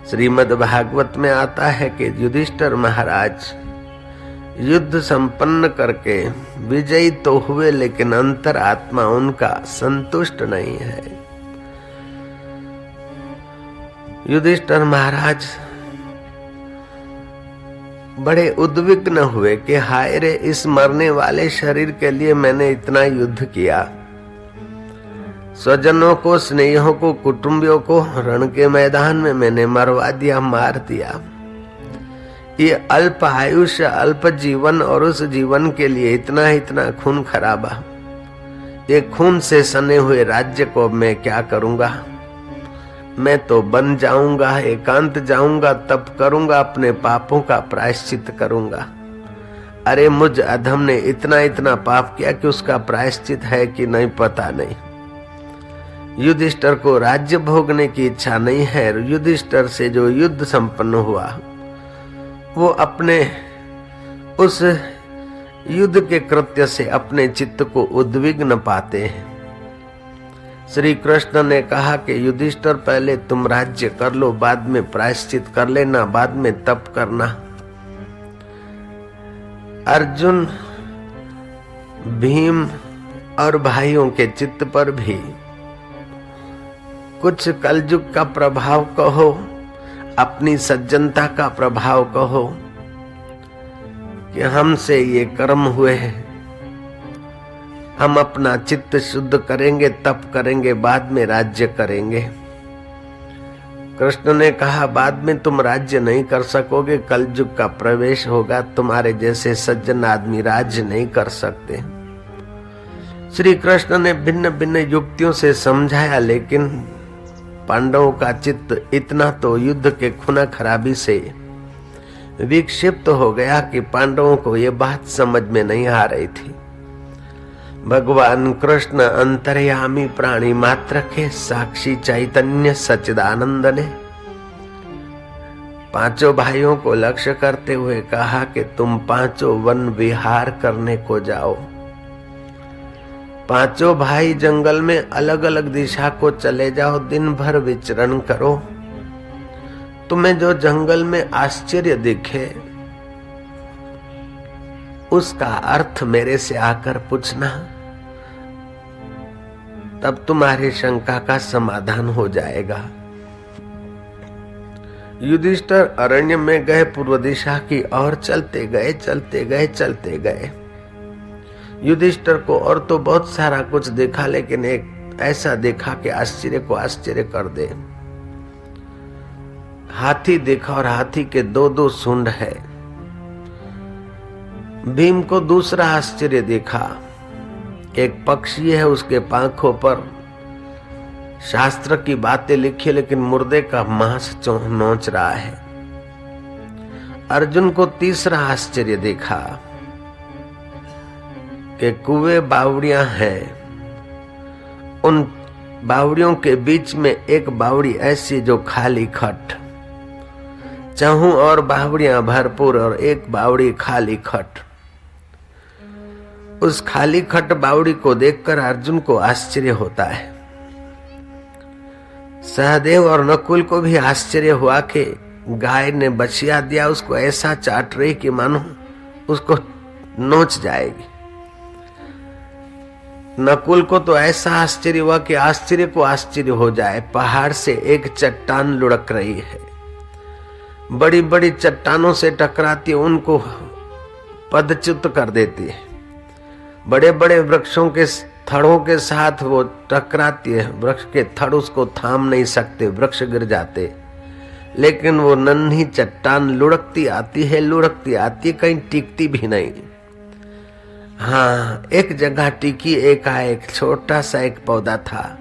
श्रीमद् भागवत में आता है कि युधिष्ठिर महाराज युद्ध संपन्न करके विजयी तो हुए, लेकिन अंतरात्मा उनका संतुष्ट नहीं है। युधिष्ठिर महाराज बड़े उद्विग्न हुए कि हाय रे, इस मरने वाले शरीर के लिए मैंने इतना युद्ध किया, स्वजनों को, स्नेहियों को, कुटुंबियों को रण के मैदान में मैंने मरवा दिया, मार दिया। ये अल्प आयुष्य, अल्प जीवन, और उस जीवन के लिए इतना खून खराबा। ये खून से सने हुए राज्य को मैं क्या करूंगा? मैं तो बन जाऊंगा, एकांत जाऊंगा, तप करूंगा, अपने पापों का प्रायश्चित करूंगा। अरे मुझ अधम ने इतना पाप किया कि उसका प्रायश्चित है कि नहीं पता नहीं। युधिष्ठिर को राज्य भोगने की इच्छा नहीं है। युधिष्ठिर से जो युद्ध संपन्न हुआ वो अपने उस युद्ध के कृत्य से अपने चित्त को उद्विग्न पाते हैं। श्री कृष्ण ने कहा कि युधिष्ठिर पहले तुम राज्य कर लो, बाद में प्रायश्चित कर लेना, बाद में तप करना। अर्जुन, भीम और भाइयों के चित्त पर भी कुछ कलयुग का प्रभाव कहो, अपनी सज्जनता का प्रभाव कहो कि हमसे ये कर्म हुए हैं, हम अपना चित्त शुद्ध करेंगे, तप करेंगे, बाद में राज्य करेंगे। कृष्ण ने कहा बाद में तुम राज्य नहीं कर सकोगे, कलयुग का प्रवेश होगा, तुम्हारे जैसे सज्जन आदमी राज्य नहीं कर सकते। श्री कृष्ण ने भिन्न भिन्न युक्तियों से समझाया, लेकिन पांडवों का चित्त इतना तो युद्ध के खून खराबी से विक्षिप्त हो गया कि पांडवों को ये बात समझ में नहीं आ रही थी। भगवान कृष्ण अंतर्यामी प्राणी मात्र के साक्षी चैतन्य सच्चिदानंद ने पांचों भाइयों को लक्ष्य करते हुए कहा कि तुम पांचों वन विहार करने को जाओ। पांचों भाई जंगल में अलग अलग दिशा को चले जाओ, दिन भर विचरण करो। तुम्हें जो जंगल में आश्चर्य दिखे उसका अर्थ मेरे से आकर पूछना, तब तुम्हारी शंका का समाधान हो जाएगा। युधिष्ठिर अरण्य में गए, पूर्व दिशा की ओर चलते गए। युधिष्ठिर को और तो बहुत सारा कुछ देखा, लेकिन एक ऐसा देखा कि आश्चर्य को आश्चर्य कर दे। हाथी देखा और हाथी के दो सूंड है। भीम को दूसरा आश्चर्य देखा, एक पक्षी है, उसके पंखों पर शास्त्र की बातें लिखी, लेकिन मुर्दे का मांस नोच रहा है। अर्जुन को तीसरा आश्चर्य देखा कि कुएं बावड़ियां हैं, उन बावड़ियों के बीच में एक बावड़ी ऐसी जो खाली खट, चाहूं और बावड़ियां भरपूर और एक बावड़ी खाली खट। उस खाली खट बावड़ी को देखकर अर्जुन को आश्चर्य होता है। सहदेव और नकुल को भी आश्चर्य हुआ कि गाय ने बछिया दिया, उसको ऐसा चाट रही कि मानो उसको नोच जाएगी। नकुल को तो ऐसा आश्चर्य हुआ कि आश्चर्य को आश्चर्य हो जाए। पहाड़ से एक चट्टान लुढ़क रही है, बड़ी बड़ी चट्टानों से टकराती, उनको पदच्युत कर देती है। बड़े बड़े वृक्षों के थड़ों के साथ वो टकराती है, वृक्ष के थड़ उसको थाम नहीं सकते, वृक्ष गिर जाते। लेकिन वो नन्ही चट्टान लुढ़कती आती है, कहीं टिकती भी नहीं। हाँ, एक जगह टिकी, एक छोटा सा एक पौधा था,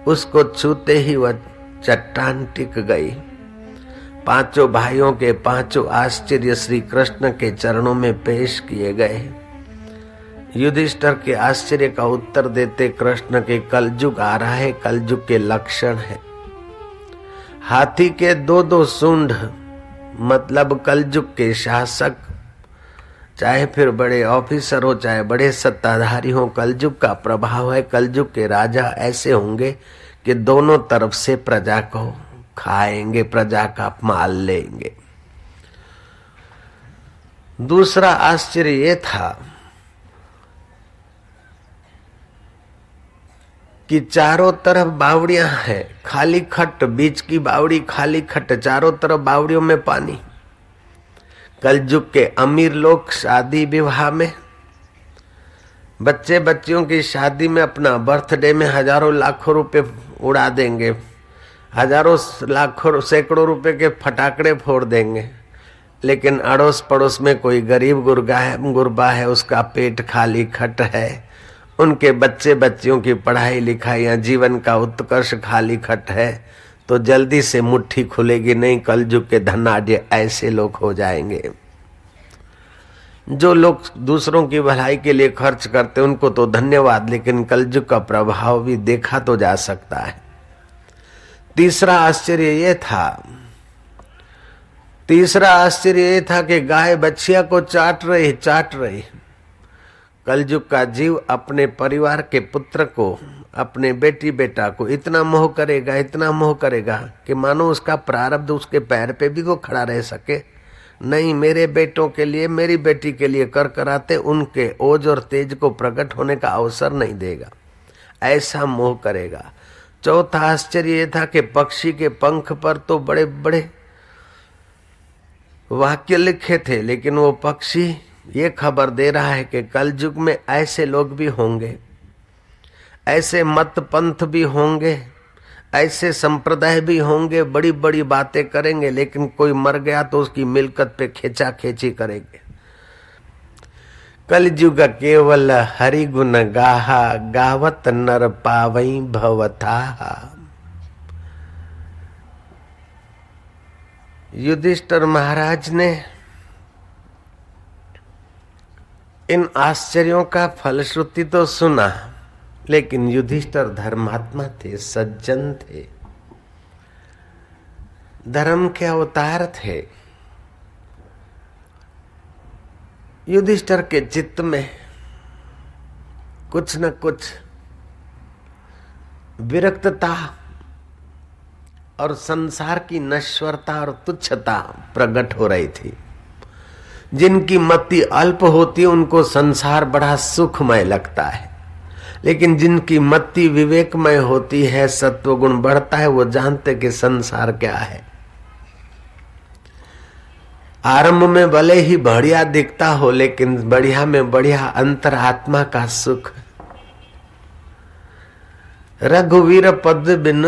उसको छूते ही वह चट्टान टिक गई। पांचों भाइयों के पांचों आश्चर्य श्री कृष्ण के चरणों में पेश किए गए। युधिष्ठिर के आश्चर्य का उत्तर देते कृष्ण के कलयुग आ रहा है, कलयुग के लक्षण है। हाथी के दो सूंड, मतलब कलयुग के शासक, चाहे फिर बड़े ऑफिसर हो, चाहे बड़े सत्ताधारी हो, कलयुग का प्रभाव है। कलयुग के राजा ऐसे होंगे कि दोनों तरफ से प्रजा को खाएंगे, प्रजा का माल लेंगे। दूसरा आश्चर्य ये था कि चारों तरफ बावड़ियां हैं, खाली खट, बीच की बावड़ी खाली खट, चारों तरफ बावड़ियों में पानी। कलयुग के अमीर लोग शादी विवाह में, बच्चे बच्चियों की शादी में अपना बर्थडे में हजारों लाखों रुपए उड़ा देंगे, हजारों लाखों सैकड़ों रुपए के फटाकड़े फोड़ देंगे, लेकिन अड़ोस पड़ोस में कोई गरीब गुरबा है, उसका पेट खाली खट है, उनके बच्चे बच्चियों की पढ़ाई लिखाई या जीवन का उत्कर्ष खाली खट है, तो जल्दी से मुट्ठी खुलेगी नहीं। कलयुग के धनाढ्य ऐसे लोग हो जाएंगे। जो लोग दूसरों की भलाई के लिए खर्च करते उनको तो धन्यवाद, लेकिन कलयुग का प्रभाव भी देखा तो जा सकता है। तीसरा आश्चर्य ये था कि गाय बछिया को चाट रही। कलयुग का जीव अपने परिवार के पुत्र को, अपने बेटी बेटा को इतना मोह करेगा कि मानो उसका प्रारब्ध उसके पैर पे भी तो खड़ा रह सके। नहीं, मेरे बेटों के लिए, मेरी बेटी के लिए कर कराते उनके ओज और तेज को प्रकट होने का अवसर नहीं देगा, ऐसा मोह करेगा। चौथा आश्चर्य ये था कि पक्षी के पंख पर तो बड़े बड़े वाक्य लिखे थे, लेकिन वो पक्षी ये खबर दे रहा है कि कलयुग में ऐसे लोग भी होंगे, ऐसे मत पंथ भी होंगे, ऐसे संप्रदाय भी होंगे, बड़ी बड़ी बातें करेंगे, लेकिन कोई मर गया तो उसकी मिल्कत पे खींचा खींची करेंगे। कलयुग केवल हरि गुण गाहा, गावत नर पावई भवथा। युधिष्ठिर महाराज ने इन आश्चर्यों का फलश्रुति तो सुना, लेकिन युधिष्ठिर धर्मात्मा थे, सज्जन थे, धर्म के अवतार थे। युधिष्ठिर के चित्त में कुछ न कुछ विरक्तता और संसार की नश्वरता और तुच्छता प्रकट हो रही थी। जिनकी मति अल्प होती है उनको संसार बड़ा सुखमय लगता है, लेकिन जिनकी मति विवेकमय होती है, सत्व गुण बढ़ता है, वो जानते कि संसार क्या है। आरंभ में भले ही बढ़िया दिखता हो, लेकिन बढ़िया में बढ़िया अंतरात्मा का सुख। रघुवीर पद बिन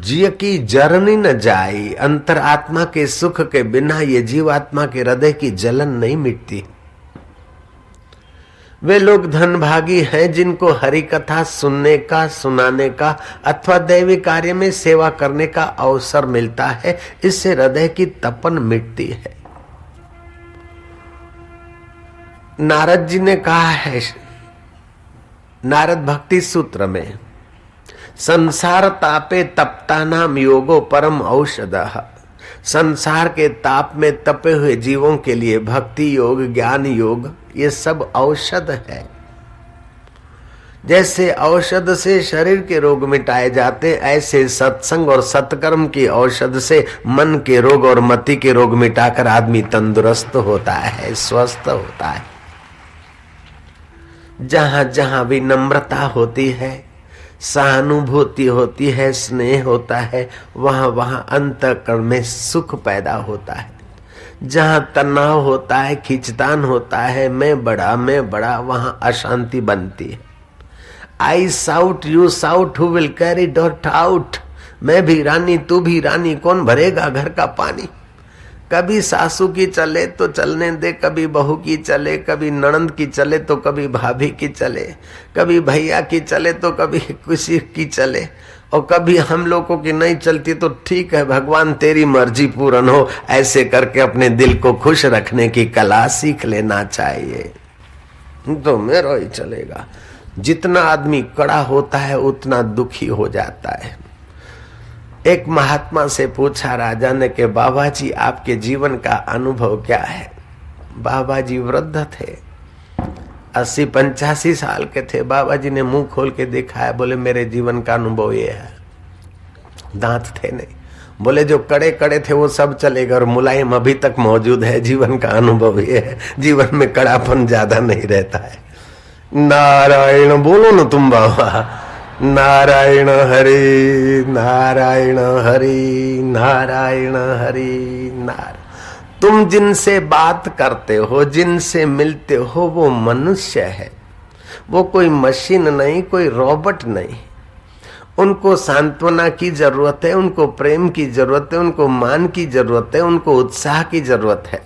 जिय की जरनी न जाई। अंतरात्मा के सुख के बिना ये जीवात्मा के हृदय की जलन नहीं मिटती। वे लोग धनभागी हैं जिनको हरि कथा सुनने का, सुनाने का अथवा दैवी कार्य में सेवा करने का अवसर मिलता है। इससे हृदय की तपन मिटती है। नारद जी ने कहा है नारद भक्ति सूत्र में, संसार तापे तपता नाम योगो परम औषधः। संसार के ताप में तपे हुए जीवों के लिए भक्ति योग, ज्ञान योग, ये सब औषध है। जैसे औषध से शरीर के रोग मिटाए जाते, ऐसे सत्संग और सत्कर्म की औषध से मन के रोग और मति के रोग मिटाकर आदमी तंदुरुस्त होता है, स्वस्थ होता है। जहां जहां भी नम्रता होती है, सहानुभूति होती है, स्नेह होता है, वहां वहां अंतःकरण में सुख पैदा होता है। जहां तनाव होता है, खींचतान होता है, मैं बड़ा, वहां अशांति बनती है। I shout you shout, who will carry that out. मैं भी रानी तू भी रानी, कौन भरेगा घर का पानी। कभी सासू की चले तो चलने दे, कभी बहू की चले, कभी ननंद की चले तो कभी भाभी की चले, कभी भैया की चले तो कभी किसी की चले, और कभी हम लोगों की नहीं चलती तो ठीक है, भगवान तेरी मर्जी पूर्ण हो। ऐसे करके अपने दिल को खुश रखने की कला सीख लेना चाहिए, तो मेरा ही चलेगा। जितना आदमी कड़ा होता है उतना दुखी हो जाता है। एक महात्मा से पूछा राजा ने कि बाबा जी आपके जीवन का अनुभव क्या है। बाबा जी वृद्ध थे, 80-85 साल के थे। बाबा जी ने मुंह खोल के दिखाया, बोले मेरे जीवन का अनुभव ये है। दांत थे नहीं। बोले जो कड़े कड़े थे वो सब चले गए और मुलायम अभी तक मौजूद है। जीवन का अनुभव ये है, जीवन में कड़ापन ज्यादा नहीं रहता है। नारायण बोलो ना तुम बाबा, नारायण हरि नारायण हरि नारायण हरि नारायण। तुम जिनसे बात करते हो, जिनसे मिलते हो, वो मनुष्य है, वो कोई मशीन नहीं, कोई रोबोट नहीं। उनको सांत्वना की जरूरत है, उनको प्रेम की जरूरत है, उनको मान की जरूरत है, उनको उत्साह की जरूरत है।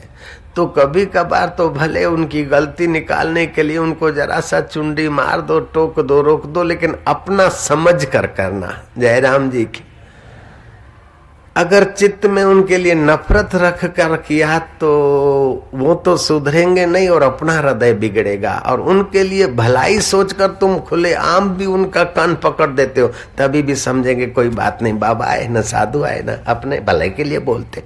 तो कभी कभार तो भले उनकी गलती निकालने के लिए उनको जरा सा चुंडी मार दो, टोक दो, रोक दो, लेकिन अपना समझ कर करना। जयराम जी की अगर चित्त में उनके लिए नफरत रख कर किया तो वो तो सुधरेंगे नहीं और अपना हृदय बिगड़ेगा। और उनके लिए भलाई सोचकर तुम खुले आम भी उनका कान पकड़ देते हो, तभी भी समझेंगे कोई बात नहीं, बाबा आए न साधु आए न, अपने भलाई के लिए बोलते।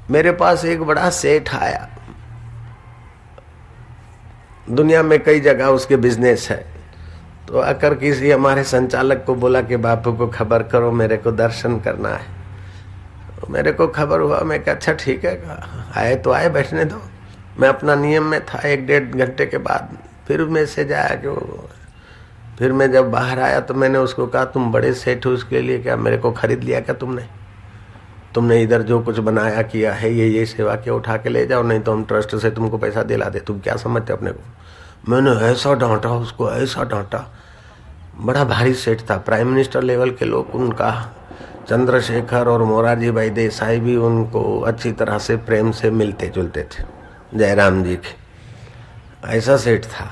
मेरे पास एक बड़ा सेठ आया, दुनिया में कई जगह उसके बिजनेस है। तो आकर किसी हमारे संचालक को बोला कि बापू को खबर करो, मेरे को दर्शन करना है। तो मेरे को खबर हुआ, मैं कहा अच्छा ठीक है, आए तो आए, बैठने दो। मैं अपना नियम में था। 1-1.5 घंटे के बाद फिर मैसेज आया कि फिर मैं जब बाहर आया तो मैंने उसको कहा तुम बड़े सेठ हो, उसके लिए क्या मेरे को खरीद लिया क्या तुमने इधर जो कुछ बनाया किया है, ये सेवा किया, उठा के ले जाओ, नहीं तो हम ट्रस्ट से तुमको पैसा दिला दे। तुम क्या समझते अपने को। मैंने ऐसा डांटा उसको, ऐसा डांटा। बड़ा भारी सेठ था, प्राइम मिनिस्टर लेवल के लोग उनका, चंद्रशेखर और मोरारजी भाई देसाई भी उनको अच्छी तरह से प्रेम से मिलते जुलते थे, जयराम जी के। ऐसा सेठ था।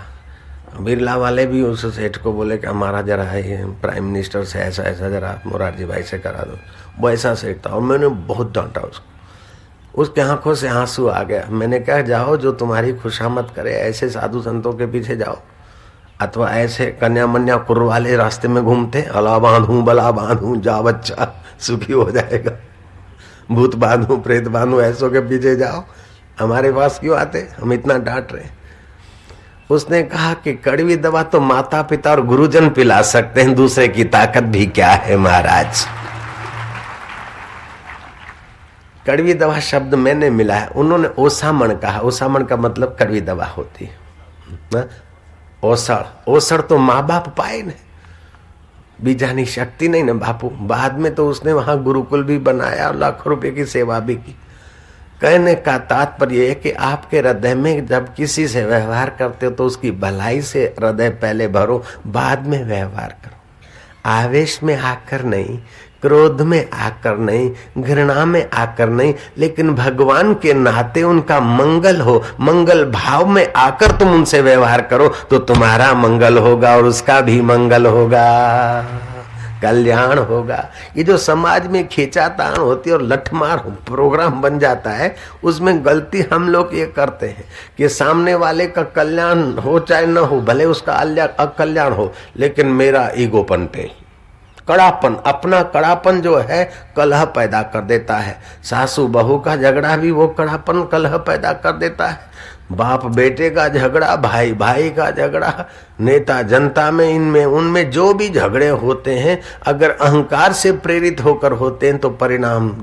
बिरला वाले भी उस सेठ को बोले कि हमारा जरा है प्राइम मिनिस्टर से ऐसा ऐसा जरा मोरारजी भाई से करा दो। वो ऐसा सेठ था और मैंने बहुत डांटा उसको। उसके आंखों से आंसू आ गया। मैंने कहा जाओ, जो तुम्हारी खुशामद करे ऐसे साधु संतों के पीछे जाओ, अथवा ऐसे कन्या मन्या कुर्र वाले रास्ते में घूमते, अला बांधू बला बांधू जा बच्चा सुखी हो जाएगा, भूत बांधू प्रेत बांधू, ऐसों के पीछे जाओ, हमारे पास क्यों आते, हम इतना डांट रहे। उसने कहा कि कड़वी दवा तो माता पिता और गुरुजन पिला सकते हैं, दूसरे की ताकत भी क्या है महाराज। कड़वी दवा शब्द मैंने मिला है, उन्होंने ओसामण कहा। ओसामण का मतलब कड़वी दवा होती है। ओसड़ तो माँ बाप पाए न, बीजानी शक्ति नहीं ना बापू। बाद में तो उसने वहां गुरुकुल भी बनाया और लाखों रुपए की सेवा भी की। कहने का तात्पर्य है कि आपके हृदय में जब किसी से व्यवहार करते हो तो उसकी भलाई से हृदय पहले भरो, बाद में व्यवहार करो। आवेश में आकर नहीं, क्रोध में आकर नहीं, घृणा में आकर नहीं, लेकिन भगवान के नाते उनका मंगल हो, मंगल भाव में आकर तुम उनसे व्यवहार करो तो तुम्हारा मंगल होगा और उसका भी मंगल होगा, कल्याण होगा। ये जो समाज में खींचातान होती है और लठमार प्रोग्राम बन जाता है, उसमें गलती हम लोग ये करते हैं कि सामने वाले का कल्याण हो चाहे न हो, भले उसका अकल्याण हो, लेकिन मेरा ईगोपन पे कड़ापन, अपना कड़ापन जो है कलह पैदा कर देता है। सासू बहू का झगड़ा भी वो कड़ापन कलह पैदा कर देता है। बाप बेटे का झगड़ा, भाई भाई का झगड़ा, नेता जनता में, इनमें उनमें जो भी झगड़े होते हैं, अगर अहंकार से प्रेरित होकर होते हैं तो परिणाम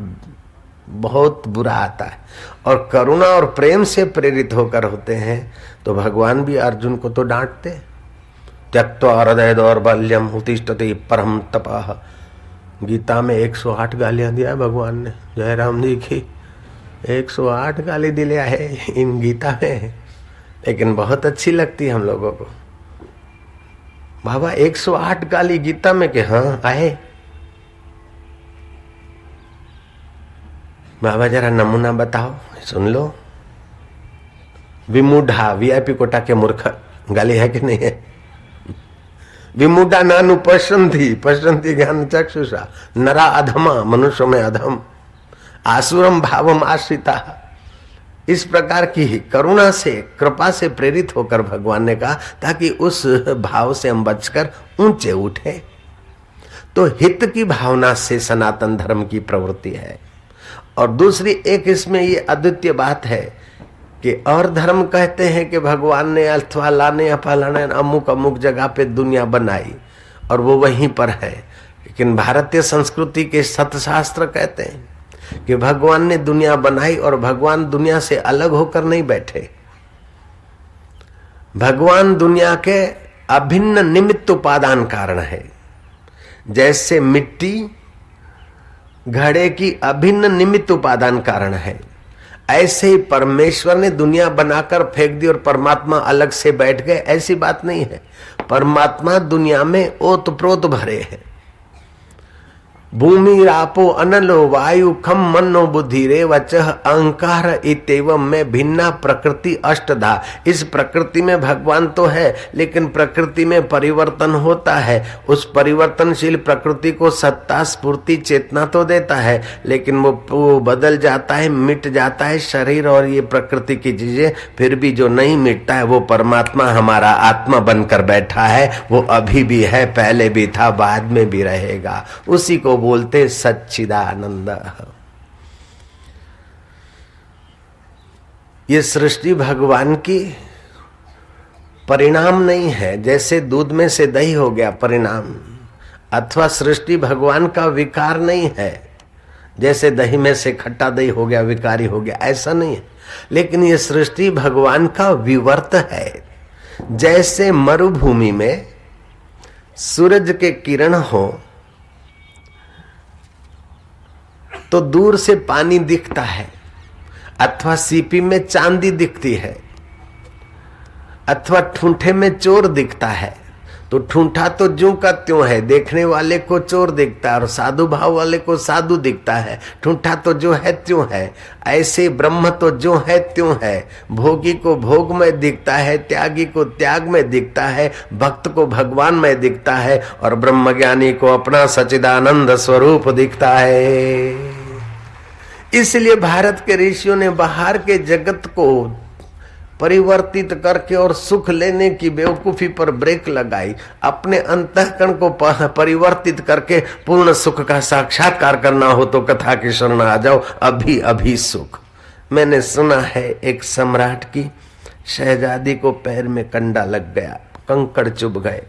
बहुत बुरा आता है। और करुणा और प्रेम से प्रेरित होकर होते हैं तो भगवान भी अर्जुन को तो डांटते, त्यक्त्वा हृदय दौर्बल्यम उत्तिष्ठति परम तपः। गीता में 108 गालियां दिया भगवान ने, जयराम जी की 108 गाली दिया है इन गीता में, लेकिन बहुत अच्छी लगती है हम लोगों को। बाबा 108 गाली गीता में के हाँ आए। बाबा जरा नमूना बताओ, सुन लो। विमूढ़ा, वीआईपी कोटा के मूर्ख, गाली है कि नहीं है। विमूढ़ा नानु पश्यन्ति ज्ञान चक्षुषा, नरा अधमा, मनुष्य में अधम, आसुरम भावम आश्रिता। इस प्रकार की करुणा से, कृपा से प्रेरित होकर भगवान ने कहा, ताकि उस भाव से हम बचकर ऊंचे उठे। तो हित की भावना से सनातन धर्म की प्रवृत्ति है। और दूसरी एक इसमें ये अद्वितीय बात है कि और धर्म कहते हैं कि भगवान ने अथवा लाने या फलाने अमुक अमुक जगह पे दुनिया बनाई और वो वहीं पर है। लेकिन भारतीय संस्कृति के सतशास्त्र कहते हैं कि भगवान ने दुनिया बनाई और भगवान दुनिया से अलग होकर नहीं बैठे। भगवान दुनिया के अभिन्न निमित्त उपादान कारण है। जैसे मिट्टी घड़े की अभिन्न निमित्त उपादान कारण है, ऐसे ही परमेश्वर ने दुनिया बनाकर फेंक दी और परमात्मा अलग से बैठ गए, ऐसी बात नहीं है। परमात्मा दुनिया में ओतप्रोत भरे हैं। भूमि रापो अनलो वायु खम मनो बुद्धि रे वचः अहंकार इत्येवं में भिन्ना प्रकृति अष्टधा। इस प्रकृति में भगवान तो है, लेकिन प्रकृति में परिवर्तन होता है। उस परिवर्तनशील प्रकृति को सत्ता स्फूर्ति चेतना तो देता है, लेकिन वो बदल जाता है, मिट जाता है शरीर और ये प्रकृति की चीजें। फिर भी जो नहीं मिटता है वो परमात्मा हमारा आत्मा बनकर बैठा है। वो अभी भी है, पहले भी था, बाद में भी रहेगा। उसी को बोलते सच्चिदानंद। ये सृष्टि भगवान की परिणाम नहीं है। जैसे दूध में से दही हो गया परिणाम, अथवा सृष्टि भगवान का विकार नहीं है। जैसे दही में से खट्टा दही हो गया विकारी हो गया, ऐसा नहीं है। लेकिन ये सृष्टि भगवान का विवर्त है। जैसे मरुभूमि में सूरज के किरण हो तो दूर से पानी दिखता है, अथवा सीपी में चांदी दिखती है, अथवा ठूंठे में चोर दिखता है। तो ठूंठा तो ज्यों का त्यों है, देखने वाले को चोर दिखता है और साधु भाव वाले को साधु दिखता है। ठूंठा तो जो है त्यों है। ऐसे ब्रह्म तो जो है त्यों है। भोगी को भोग में दिखता है, त्यागी को त्याग में दिखता है, भक्त को भगवान में दिखता है और ब्रह्मज्ञानी को अपना सच्चिदानंद स्वरूप दिखता है। इसलिए भारत के ऋषियों ने बाहर के जगत को परिवर्तित करके और सुख लेने की बेवकूफी पर ब्रेक लगाई। अपने अंतःकरण को परिवर्तित करके पूर्ण सुख का साक्षात्कार करना हो तो कथा की शरण आ जाओ, अभी अभी सुख। मैंने सुना है एक सम्राट की शहजादी को पैर में कंडा लग गया, कंकड़ चुभ गए।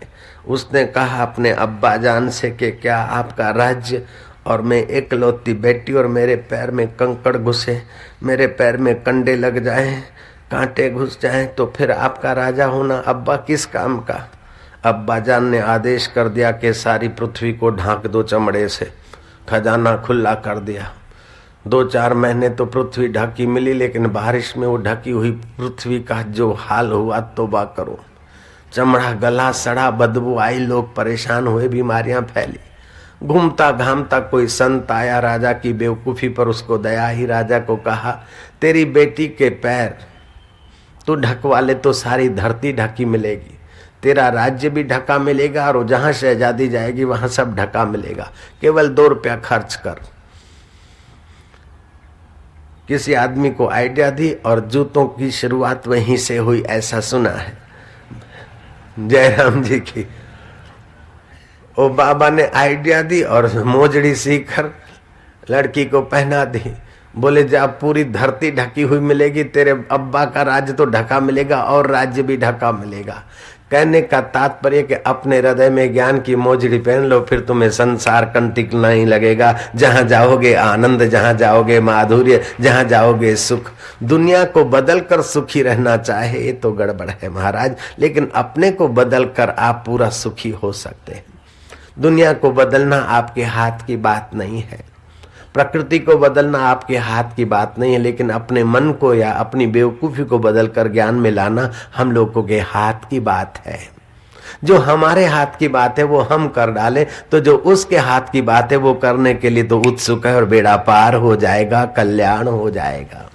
उसने कहा अपने अब्बा जान से कि क्या आपका राज्य और मैं एकलौती बेटी और मेरे पैर में कंकड़ घुसे, मेरे पैर में कंडे लग जाएं, कांटे घुस जाएं तो फिर आपका राजा होना अब्बा किस काम का। अब्बा जान ने आदेश कर दिया कि सारी पृथ्वी को ढांक दो चमड़े से, खजाना खुला कर दिया। 2-4 महीने तो पृथ्वी ढकी मिली, लेकिन बारिश में वो ढकी हुई पृथ्वी का जो हाल हुआ तौबा करो। चमड़ा गला सड़ा, बदबू आई, लोग परेशान हुए, बीमारियां फैली। घूमता घामता कोई संत आया, राजा की बेवकूफी पर उसको दया ही। राजा को कहा तेरी बेटी के पैर तू ढकवा ले तो सारी धरती ढकी मिलेगी, तेरा राज्य भी ढका मिलेगा और जहां शहजादी जाएगी वहां सब ढका मिलेगा, केवल 2 रुपया खर्च कर। किसी आदमी को आइडिया दी और जूतों की शुरुआत वहीं से हुई, ऐसा सुना है जयराम जी की। ओ बाबा ने आइडिया दी और मोजड़ी सीखकर लड़की को पहना दी। बोले जब पूरी धरती ढकी हुई मिलेगी, तेरे अब्बा का राज्य तो ढका मिलेगा और राज्य भी ढका मिलेगा। कहने का तात्पर्य कि अपने हृदय में ज्ञान की मोजड़ी पहन लो, फिर तुम्हें संसार कंटिक नहीं लगेगा। जहां जाओगे आनंद, जहां जाओगे माधुर्य, जहां जाओगे सुख। दुनिया को बदल कर सुखी रहना चाहे ये तो गड़बड़ है महाराज, लेकिन अपने को बदल कर आप पूरा सुखी हो सकते हैं। दुनिया को बदलना आपके हाथ की बात नहीं है, प्रकृति को बदलना आपके हाथ की बात नहीं है, लेकिन अपने मन को या अपनी बेवकूफी को बदलकर ज्ञान में लाना हम लोगों के हाथ की बात है। जो हमारे हाथ की बात है वो हम कर डालें, तो जो उसके हाथ की बात है वो करने के लिए तो उत्सुक है और बेड़ा पार हो जाएगा, कल्याण हो जाएगा।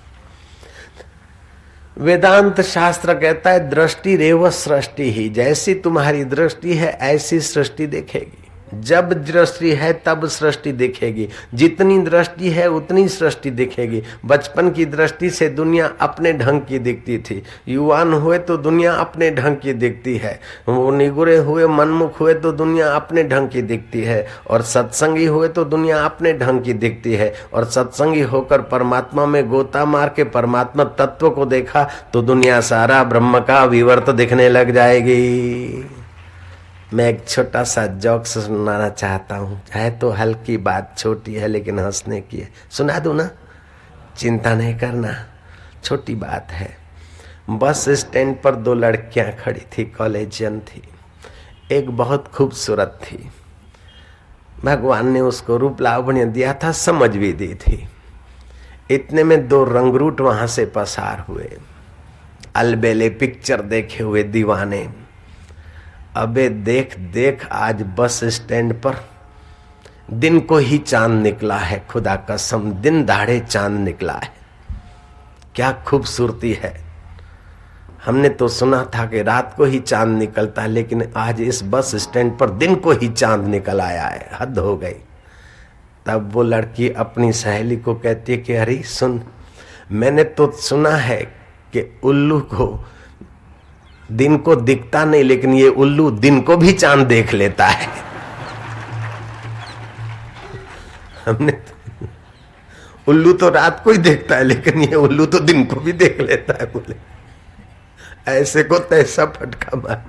वेदांत शास्त्र कहता है दृष्टि रेव सृष्टि ही। जैसी तुम्हारी दृष्टि है ऐसी सृष्टि दिखेगी। जब दृष्टि है तब सृष्टि दिखेगी, जितनी दृष्टि है उतनी सृष्टि दिखेगी। बचपन की दृष्टि से दुनिया अपने ढंग की दिखती थी, युवान हुए तो दुनिया अपने ढंग की दिखती है, वो निगुरे हुए मनमुख हुए तो दुनिया अपने ढंग की दिखती है, और सत्संगी हुए तो दुनिया अपने ढंग की दिखती है। और सत्संगी होकर परमात्मा में गोता मार के परमात्मा तत्व को देखा तो दुनिया सारा ब्रह्म का विवर्त दिखने लग जाएगी। मैं एक छोटा सा जोक सुनाना चाहता हूँ। है तो हल्की बात, छोटी है लेकिन हंसने की है। सुना दूं ना? चिंता नहीं करना, छोटी बात है। बस स्टैंड पर दो लड़कियां खड़ी थी, कॉलेजियन थी। एक बहुत खूबसूरत थी, भगवान ने उसको रूप लावण्य दिया था, समझ भी दी थी। इतने में दो रंगरूट वहां से पसार हुए, अलबेले पिक्चर देखे हुए दीवाने। अबे देख देख, आज बस स्टैंड पर दिन को ही चांद निकला है। खुदा कसम, दिन दहाड़े चांद निकला है। क्या खूबसूरती है। हमने तो सुना था कि रात को ही चांद निकलता है, लेकिन आज इस बस स्टैंड पर दिन को ही चांद निकल आया है। हद हो गई। तब वो लड़की अपनी सहेली को कहती है कि अरे सुन, मैंने तो सुना है कि उल्लू को दिन को दिखता नहीं, लेकिन ये उल्लू दिन को भी चांद देख लेता है। हमने तो, उल्लू तो रात को ही देखता है, लेकिन ये उल्लू तो दिन को भी देख लेता है। बोले ऐसे को तैसा फटका मार।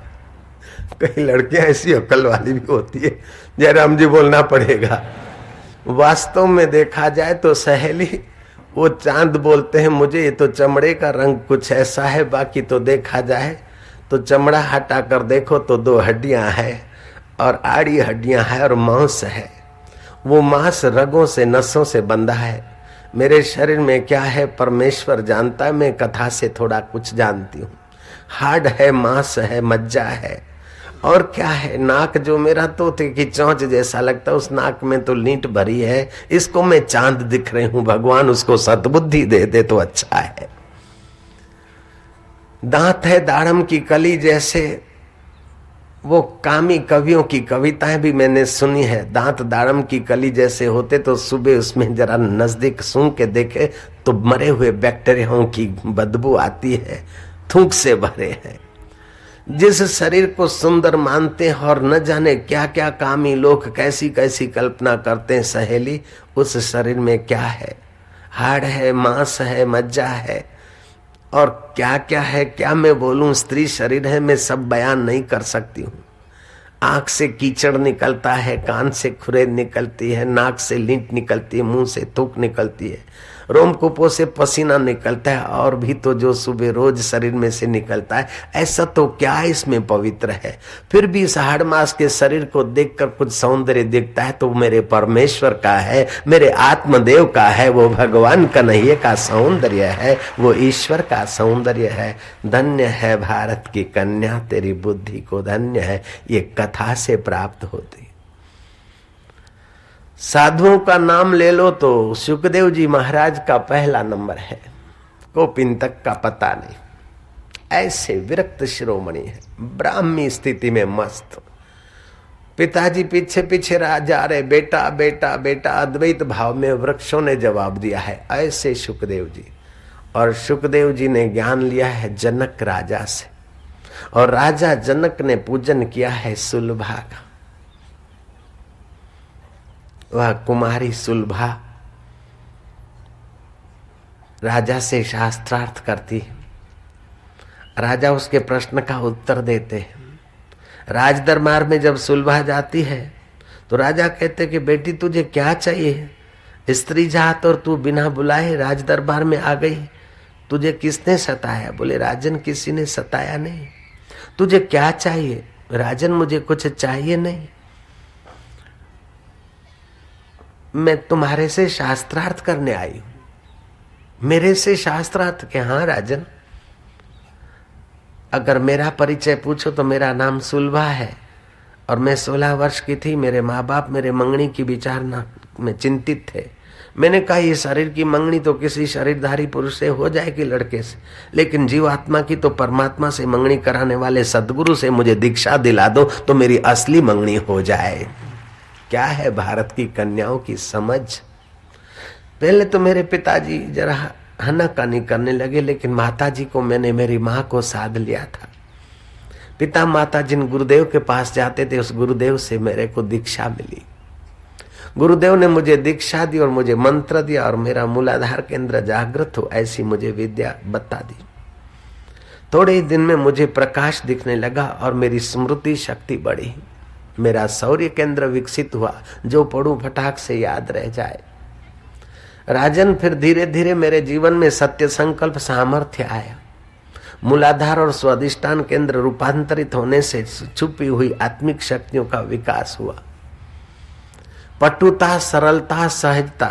कई लड़कियां ऐसी अक्ल वाली भी होती है, जयराम जी बोलना पड़ेगा। वास्तव में देखा जाए तो सहेली, वो चांद बोलते हैं मुझे ये तो चमड़े का रंग कुछ ऐसा है, बाकी तो देखा जाए तो चमड़ा हटा कर देखो तो दो हड्डियां हैं और आड़ी हड्डियां हैं और मांस है। वो मांस रगों से नसों से बंधा है। मेरे शरीर में क्या है परमेश्वर जानता है, मैं कथा से थोड़ा कुछ जानती हूँ। हाड है, मांस है, मज्जा है, और क्या है। नाक जो मेरा तोते की चोंच जैसा लगता है, उस नाक में तो लींट भरी है। इसको मैं चांद दिख रही हूं, भगवान उसको सद्बुद्धि दे दे तो अच्छा है। दांत है दाड़म की कली जैसे। वो कामी कवियों की कविताएं भी मैंने सुनी है। दांत दाड़म की कली जैसे होते तो सुबह उसमें जरा नजदीक सूंघ के देखे तो मरे हुए बैक्टीरियाओं की बदबू आती है, थूक से भरे हैं। जिस शरीर को सुंदर मानते हैं और न जाने क्या क्या कामी लोग कैसी कैसी कल्पना करते हैं सहेली, उस शरीर में क्या है। हाड़ है, मांस है, मज्जा है, और क्या क्या है क्या मैं बोलूं। स्त्री शरीर है, मैं सब बयान नहीं कर सकती हूँ। आंख से कीचड़ निकलता है, कान से खुरेद निकलती है, नाक से लींट निकलती है, मुंह से थूक निकलती है, रोमकूपों से पसीना निकलता है, और भी तो जो सुबह रोज शरीर में से निकलता है। ऐसा तो क्या इसमें पवित्र है। फिर भी इस हाड़ मास के शरीर को देखकर कुछ सौंदर्य दिखता है तो मेरे परमेश्वर का है, मेरे आत्मदेव का है, वो भगवान कन्हैया का सौंदर्य है, वो ईश्वर का सौंदर्य है। धन्य है भारत की कन्या, तेरी बुद्धि को धन्य है। ये कथा से प्राप्त होती। साधुओं का नाम ले लो तो सुखदेव जी महाराज का पहला नंबर है, कोपिन तक का पता नहीं। ऐसे विरक्त शिरोमणि है, ब्राह्मी स्थिति में मस्त। पिताजी पीछे पीछे जा रहे, बेटा बेटा बेटा। अद्वैत भाव में वृक्षों ने जवाब दिया है, ऐसे सुखदेव जी। और सुखदेव जी ने ज्ञान लिया है जनक राजा से, और राजा जनक ने पूजन किया है सुलभा का। वह कुमारी सुलभा राजा से शास्त्रार्थ करती, राजा उसके प्रश्न का उत्तर देते। राज दरबार में जब सुलभा जाती है तो राजा कहते कि बेटी तुझे क्या चाहिए, स्त्री जात और तू बिना बुलाए राज दरबार में आ गई, तुझे किसने सताया। बोले राजन किसी ने सताया नहीं। तुझे क्या चाहिए। राजन मुझे कुछ चाहिए नहीं, मैं तुम्हारे से शास्त्रार्थ करने आई हूं। मेरे से शास्त्रार्थ के। हाँ राजन, अगर मेरा परिचय पूछो तो मेरा नाम सुलभा है, और मैं 16 वर्ष की थी। मेरे माँ बाप मेरे मंगनी की विचारना में चिंतित थे। मैंने कहा ये शरीर की मंगनी तो किसी शरीरधारी पुरुष से हो जाएगी, लड़के से, लेकिन जीवात्मा की तो परमात्मा से मंगनी कराने वाले सदगुरु से मुझे दीक्षा दिला दो तो मेरी असली मंगनी हो जाए। क्या है भारत की कन्याओं की समझ। पहले तो मेरे पिताजी जरा हनाकानी करने लगे, लेकिन माताजी को मैंने मेरी माँ को साध लिया था। पिता माता जिन गुरुदेव के पास जाते थे, उस गुरुदेव से मेरे को दीक्षा मिली। गुरुदेव ने मुझे दीक्षा दी और मुझे मंत्र दिया, और मेरा मूलाधार केंद्र जागृत हो ऐसी मुझे विद्या बता दी। थोड़े ही दिन में मुझे प्रकाश दिखने लगा और मेरी स्मृति शक्ति बढ़ी। मेरा शौर्य केंद्र विकसित हुआ, जो पढ़ूं फटाक से याद रह जाए। राजन, फिर धीरे धीरे मेरे जीवन में सत्य संकल्प सामर्थ्य आया। मूलाधार और स्वाधिष्ठान केंद्र रूपांतरित होने से छुपी हुई आत्मिक शक्तियों का विकास हुआ। पटुता, सरलता, सहजता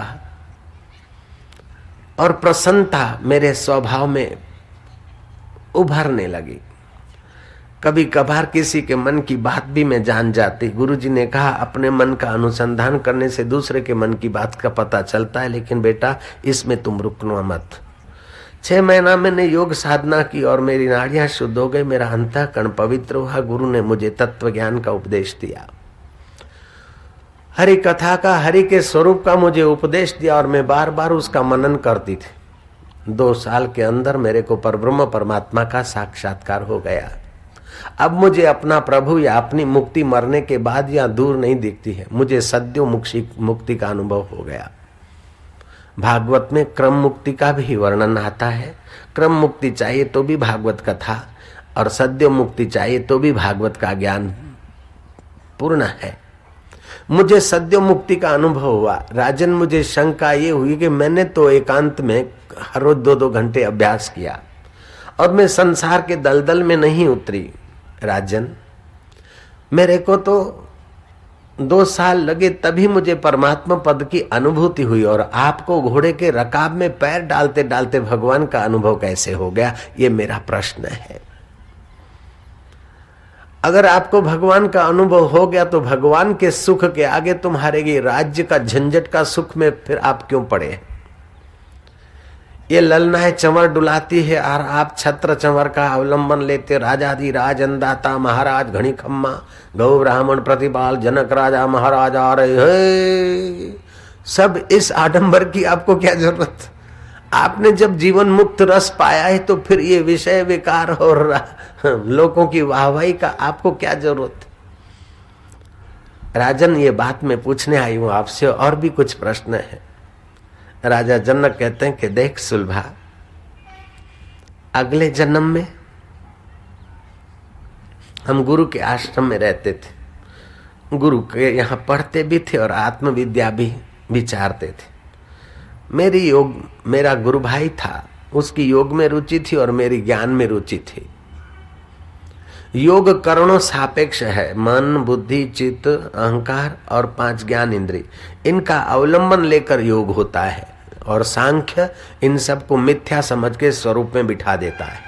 और प्रसन्नता मेरे स्वभाव में उभरने लगी। कभी कभार किसी के मन की बात भी मैं जान जाती। गुरुजी ने कहा, अपने मन का अनुसंधान करने से दूसरे के मन की बात का पता चलता है, लेकिन बेटा इसमें तुम रुकना मत। 6 महीना मैंने योग साधना की और मेरी नाड़ियां शुद्ध हो गई, मेरा अंतःकरण पवित्र हुआ। गुरु ने मुझे तत्व ज्ञान का उपदेश दिया, हरि कथा का, हरि के स्वरूप का मुझे उपदेश दिया और मैं बार बार उसका मनन करती थी। 2 साल के अंदर मेरे को परब्रह्म परमात्मा का साक्षात्कार हो गया। अब मुझे अपना प्रभु या अपनी मुक्ति मरने के बाद या दूर नहीं दिखती है, मुझे सद्यो मुक्ति का अनुभव हो गया। भागवत में क्रम मुक्ति का भी वर्णन आता है। क्रम मुक्ति चाहिए तो भी भागवत कथा, और सद्यो मुक्ति चाहिए तो भी भागवत का ज्ञान पूर्ण है। मुझे सद्यो मुक्ति का अनुभव हुआ। राजन, मुझे शंका ये हुई कि मैंने तो एकांत में हर रोज 2-2 घंटे अभ्यास किया और मैं संसार के दलदल में नहीं उतरी। राजन, मेरे को तो 2 साल लगे तभी मुझे परमात्मा पद की अनुभूति हुई, और आपको घोड़े के रकाब में पैर डालते डालते भगवान का अनुभव कैसे हो गया, ये मेरा प्रश्न है। अगर आपको भगवान का अनुभव हो गया तो भगवान के सुख के आगे तुम्हारे राज्य का झंझट का सुख में फिर आप क्यों पड़े? ये ललनाएं चंवर डुलाती है और आप छत्र चंवर का अवलंबन लेते। राजाधिराज अन्नदाता महाराज घणी खम्मा, गौ ब्राह्मण प्रतिपाल, जनक राजा महाराज आ रहे हैं। सब इस आडंबर की आपको क्या जरूरत? आपने जब जीवन मुक्त रस पाया है तो फिर ये विषय विकार और लोगों की वाहवाही का आपको क्या जरूरत? राजन, ये बात मैं पूछने आई हूं आपसे, और भी कुछ प्रश्न है। राजा जनक कहते हैं कि देख सुलभा, अगले जन्म में हम गुरु के आश्रम में रहते थे, गुरु के यहाँ पढ़ते भी थे और आत्मविद्या भी विचारते थे। मेरा गुरु भाई था, उसकी योग में रुचि थी और मेरी ज्ञान में रुचि थी। योग करणों सापेक्ष है। मन, बुद्धि, चित्त, अहंकार और 5 ज्ञान इंद्रिय, इनका अवलंबन लेकर योग होता है, और सांख्य इन सबको मिथ्या समझ के स्वरूप में बिठा देता है।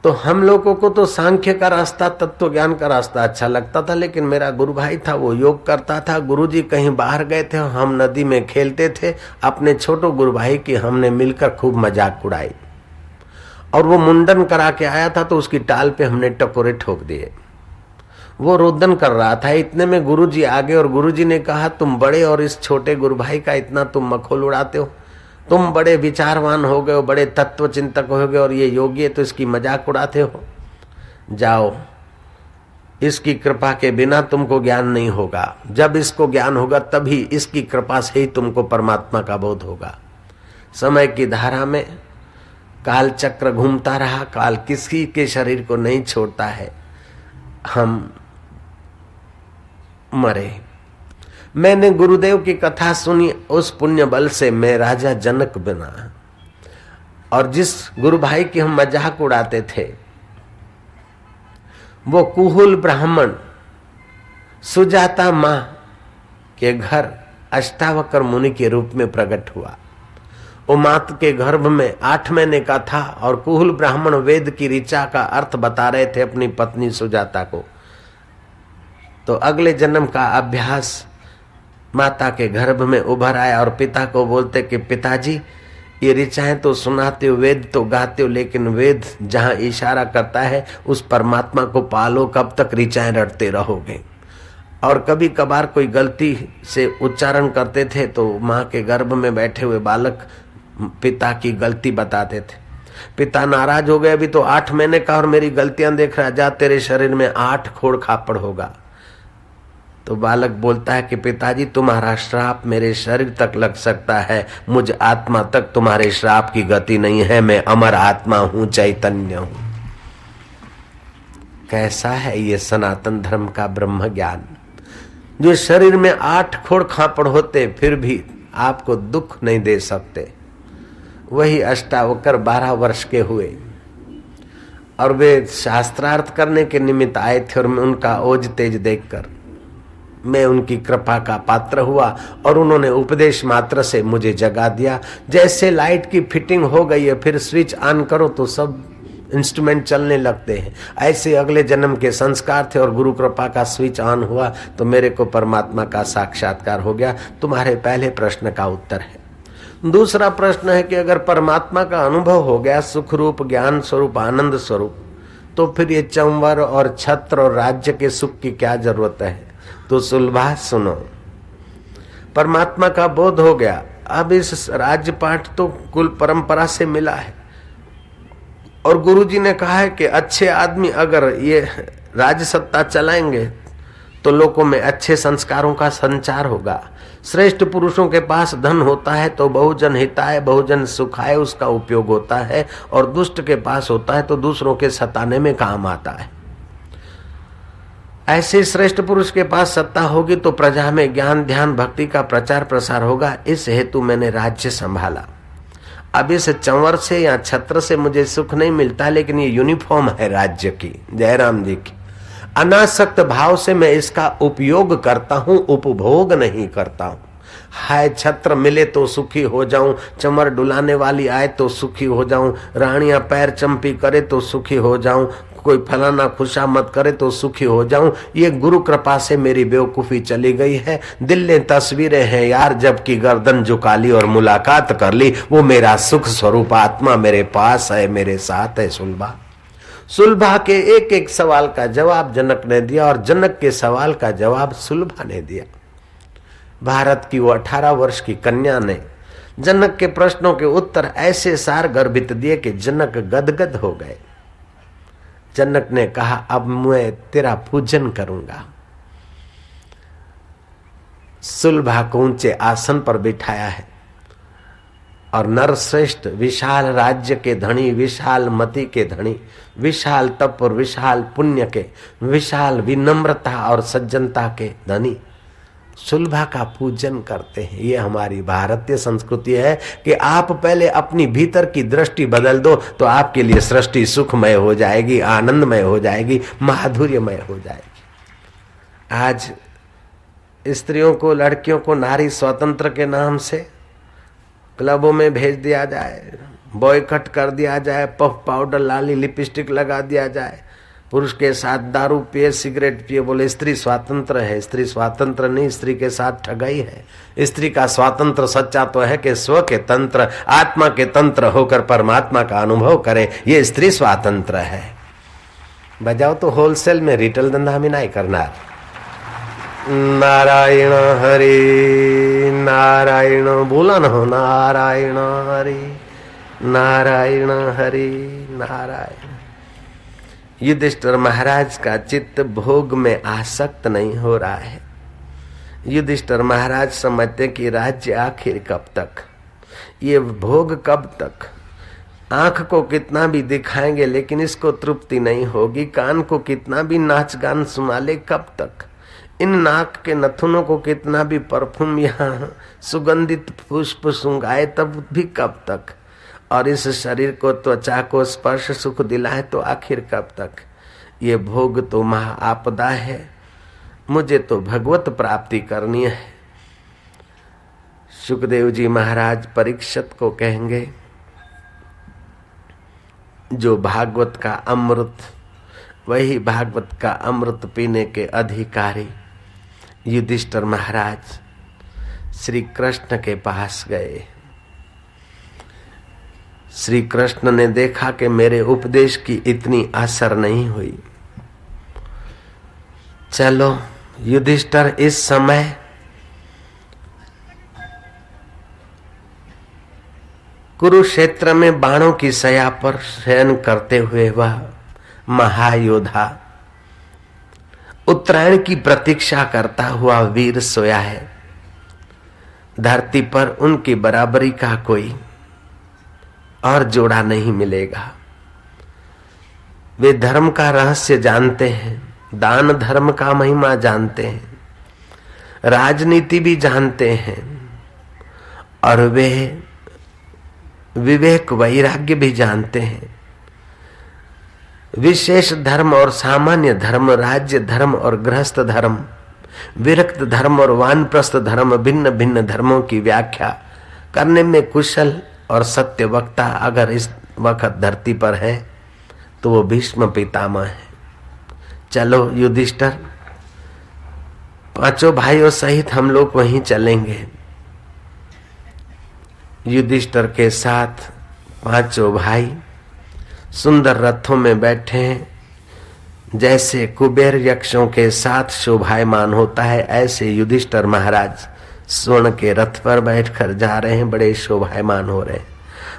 तो हम लोगों को तो सांख्य का रास्ता, तत्व ज्ञान का रास्ता अच्छा लगता था, लेकिन मेरा गुरु भाई था, वो योग करता था। गुरुजी कहीं बाहर गए थे, हम नदी में खेलते थे। अपने छोटे गुरु भाई की हमने मिलकर खूब मजाक उड़ाई, और वो मुंडन करा के आया था तो उसकी टाल पे हमने टकोरे ठोक दिए। वो रोदन कर रहा था, इतने में गुरुजी आ गए और गुरुजी ने कहा, तुम बड़े और इस छोटे गुरु भाई का इतना तुम मखौल उड़ाते हो, तुम बड़े विचारवान हो गए हो, बड़े तत्व चिंतक हो गए, और ये योगी है तो इसकी मजाक उड़ाते हो। जाओ, इसकी कृपा के बिना तुमको ज्ञान नहीं होगा। जब इसको ज्ञान होगा तभी इसकी कृपा से ही तुमको परमात्मा का बोध होगा। समय की धारा में काल चक्र घूमता रहा, काल किसी के शरीर को नहीं छोड़ता है। हम मरे। मैंने गुरुदेव की कथा सुनी, उस पुण्य बल से मैं राजा जनक बना, और जिस गुरु भाई की हम मजाक उड़ाते थे वो कुहुल ब्राह्मण सुजाता मां के घर अष्टावक्र मुनि के रूप में प्रकट हुआ। वो मात के गर्भ में 8 महीने का था, और कुहुल ब्राह्मण वेद की ऋचा का अर्थ बता रहे थे अपनी पत्नी सुजाता को। तो अगले जन्म का अभ्यास माता के गर्भ में उभर आया, और पिता को बोलते कि पिताजी, ये ऋचाएं तो सुनाते हो, वेद तो गाते हो, लेकिन वेद जहां इशारा करता है उस परमात्मा को पालो, कब तक ऋचाएं रटते रहोगे? और कभी कभार कोई गलती से उच्चारण करते थे तो माँ के गर्भ में बैठे हुए बालक पिता की गलती बताते थे। पिता नाराज हो गए, अभी तो 8 महीने का और मेरी गलतियां देख रहा, जा तेरे शरीर में 8 खोड़ खापड़ होगा। तो बालक बोलता है कि पिताजी तुम्हारा श्राप मेरे शरीर तक लग सकता है, मुझ आत्मा तक तुम्हारे श्राप की गति नहीं है, मैं अमर आत्मा हूं, चैतन्य हूं। कैसा है ये सनातन धर्म का ब्रह्म ज्ञान, जो शरीर में 8 खोड़ खापड़ होते फिर भी आपको दुख नहीं दे सकते। वही अष्टावक्र 12 वर्ष के हुए और वे शास्त्रार्थ करने के निमित्त आए थे, और मैं उनका ओज तेज देखकर मैं उनकी कृपा का पात्र हुआ और उन्होंने उपदेश मात्र से मुझे जगा दिया। जैसे लाइट की फिटिंग हो गई है, फिर स्विच ऑन करो तो सब इंस्ट्रूमेंट चलने लगते हैं, ऐसे अगले जन्म के संस्कार थे और गुरु कृपा का स्विच ऑन हुआ तो मेरे को परमात्मा का साक्षात्कार हो गया। तुम्हारे पहले प्रश्न का उत्तर है। दूसरा प्रश्न है कि अगर परमात्मा का अनुभव हो गया, सुख रूप, ज्ञान स्वरूप, आनंद स्वरूप, तो फिर ये चंवर और छत्र और राज्य के सुख की क्या जरूरत है? तो सुलभा सुनो, परमात्मा का बोध हो गया, अब इस राज्य पाठ तो कुल परंपरा से मिला है और गुरुजी ने कहा है कि अच्छे आदमी अगर ये राज्य सत्ता चलाएंगे तो लोगों में अच्छे संस्कारों का संचार होगा। श्रेष्ठ पुरुषों के पास धन होता है तो बहुजन हिताय बहुजन सुखाय उसका उपयोग होता है, और दुष्ट के पास होता है तो दूसरों के सताने में काम आता है। ऐसे श्रेष्ठ पुरुष के पास सत्ता होगी तो प्रजा में ज्ञान ध्यान भक्ति का प्रचार प्रसार होगा। इस हेतु मैंने राज्य संभाला। अब इस चंवर से या छत्र से मुझे सुख नहीं मिलता, लेकिन ये यूनिफॉर्म है राज्य की, जयराम जी की। अनासक्त भाव से मैं इसका उपयोग करता हूं, उपभोग नहीं करता हूं। हाय छत्र मिले तो सुखी हो जाऊं, चमर डुलाने वाली आए तो सुखी हो जाऊं, रानियां पैर चंपी करे तो सुखी हो जाऊं, कोई फलाना खुशामद करे तो सुखी हो जाऊं। ये गुरु कृपा से मेरी बेवकूफी चली गई है। दिल ने तस्वीरें हैं यार, जबकि गर्दन झुका ली और मुलाकात कर ली, वो मेरा सुख स्वरूप आत्मा मेरे पास है, मेरे साथ है। सुलभा के एक एक सवाल का जवाब जनक ने दिया और जनक के सवाल का जवाब सुलभा ने दिया। भारत की वो 18 वर्ष की कन्या ने जनक के प्रश्नों के उत्तर ऐसे सार गर्भित दिए कि जनक गदगद हो गए। जनक ने कहा, अब मैं तेरा पूजन करूंगा। सुलभा को ऊंचे आसन पर बिठाया है और नरश्रेष्ठ विशाल राज्य के धनी, विशाल मति के धनी, विशाल तप और विशाल पुण्य के, विशाल विनम्रता और सज्जनता के धनी सुलभा का पूजन करते हैं। ये हमारी भारतीय संस्कृति है कि आप पहले अपनी भीतर की दृष्टि बदल दो तो आपके लिए सृष्टि सुखमय हो जाएगी, आनंदमय हो जाएगी, माधुर्यमय हो जाएगी। आज स्त्रियों को, लड़कियों को नारी स्वतंत्र के नाम से क्लबों में भेज दिया जाए, बॉयकट कर दिया जाए, पफ पाउडर लाली लिपस्टिक लगा दिया जाए, पुरुष के साथ दारू पिए, सिगरेट पिए, बोले स्त्री स्वातंत्र है। स्त्री स्वातंत्र नहीं, स्त्री के साथ ठगाई है। स्त्री का स्वातंत्र सच्चा तो है कि स्व के तंत्र, आत्मा के तंत्र होकर परमात्मा का अनुभव करे, ये स्त्री स्वातंत्र है। बजाओ तो होलसेल में, रिटेल धंधा में नहीं करना। नारायण हरि नारायण, बोला न हो नारायण हरि नारायण हरि नारायण। युधिष्ठिर महाराज का चित्त भोग में आसक्त नहीं हो रहा है। युधिष्ठिर महाराज समझते कि राज्य आखिर कब तक, ये भोग कब तक। आंख को कितना भी दिखाएंगे लेकिन इसको तृप्ति नहीं होगी। कान को कितना भी नाच गान सुना ले, कब तक। इन नाक के नथुनों को कितना भी परफ्यूम या सुगंधित पुष्प सुंगाए, तब भी कब तक। और इस शरीर को, त्वचा को स्पर्श सुख दिलाए तो आखिर कब तक। ये भोग तो महा आपदा है, मुझे तो भगवत प्राप्ति करनी है। सुखदेव जी महाराज परीक्षित को कहेंगे, जो भागवत का अमृत, वही भागवत का अमृत पीने के अधिकारी युधिष्ठिर महाराज श्री कृष्ण के पास गए। श्री कृष्ण ने देखा कि मेरे उपदेश की इतनी असर नहीं हुई। चलो युधिष्ठिर, इस समय कुरुक्षेत्र में बाणों की सया पर शयन करते हुए वह महायोद्धा उत्तरायण की प्रतीक्षा करता हुआ वीर सोया है। धरती पर उनकी बराबरी का कोई और जोड़ा नहीं मिलेगा। वे धर्म का रहस्य जानते हैं, दान धर्म का महिमा जानते हैं, राजनीति भी जानते हैं और वे विवेक वैराग्य भी जानते हैं। विशेष धर्म और सामान्य धर्म, राज्य धर्म और गृहस्थ धर्म, विरक्त धर्म और वानप्रस्थ धर्म, भिन्न भिन्न धर्मों की व्याख्या करने में कुशल और सत्य वक्ता अगर इस वक्त धरती पर है तो वो भीष्म पितामह है। चलो युधिष्ठिर, पांचों भाइयों सहित हम लोग वहीं चलेंगे। युधिष्ठिर के साथ पांचों भाई सुंदर रथों में बैठे हैं। जैसे कुबेर यक्षों के साथ शोभायमान होता है, ऐसे युधिष्ठिर महाराज स्वर्ण के रथ पर बैठकर जा रहे हैं, बड़े शोभायमान हो रहे हैं।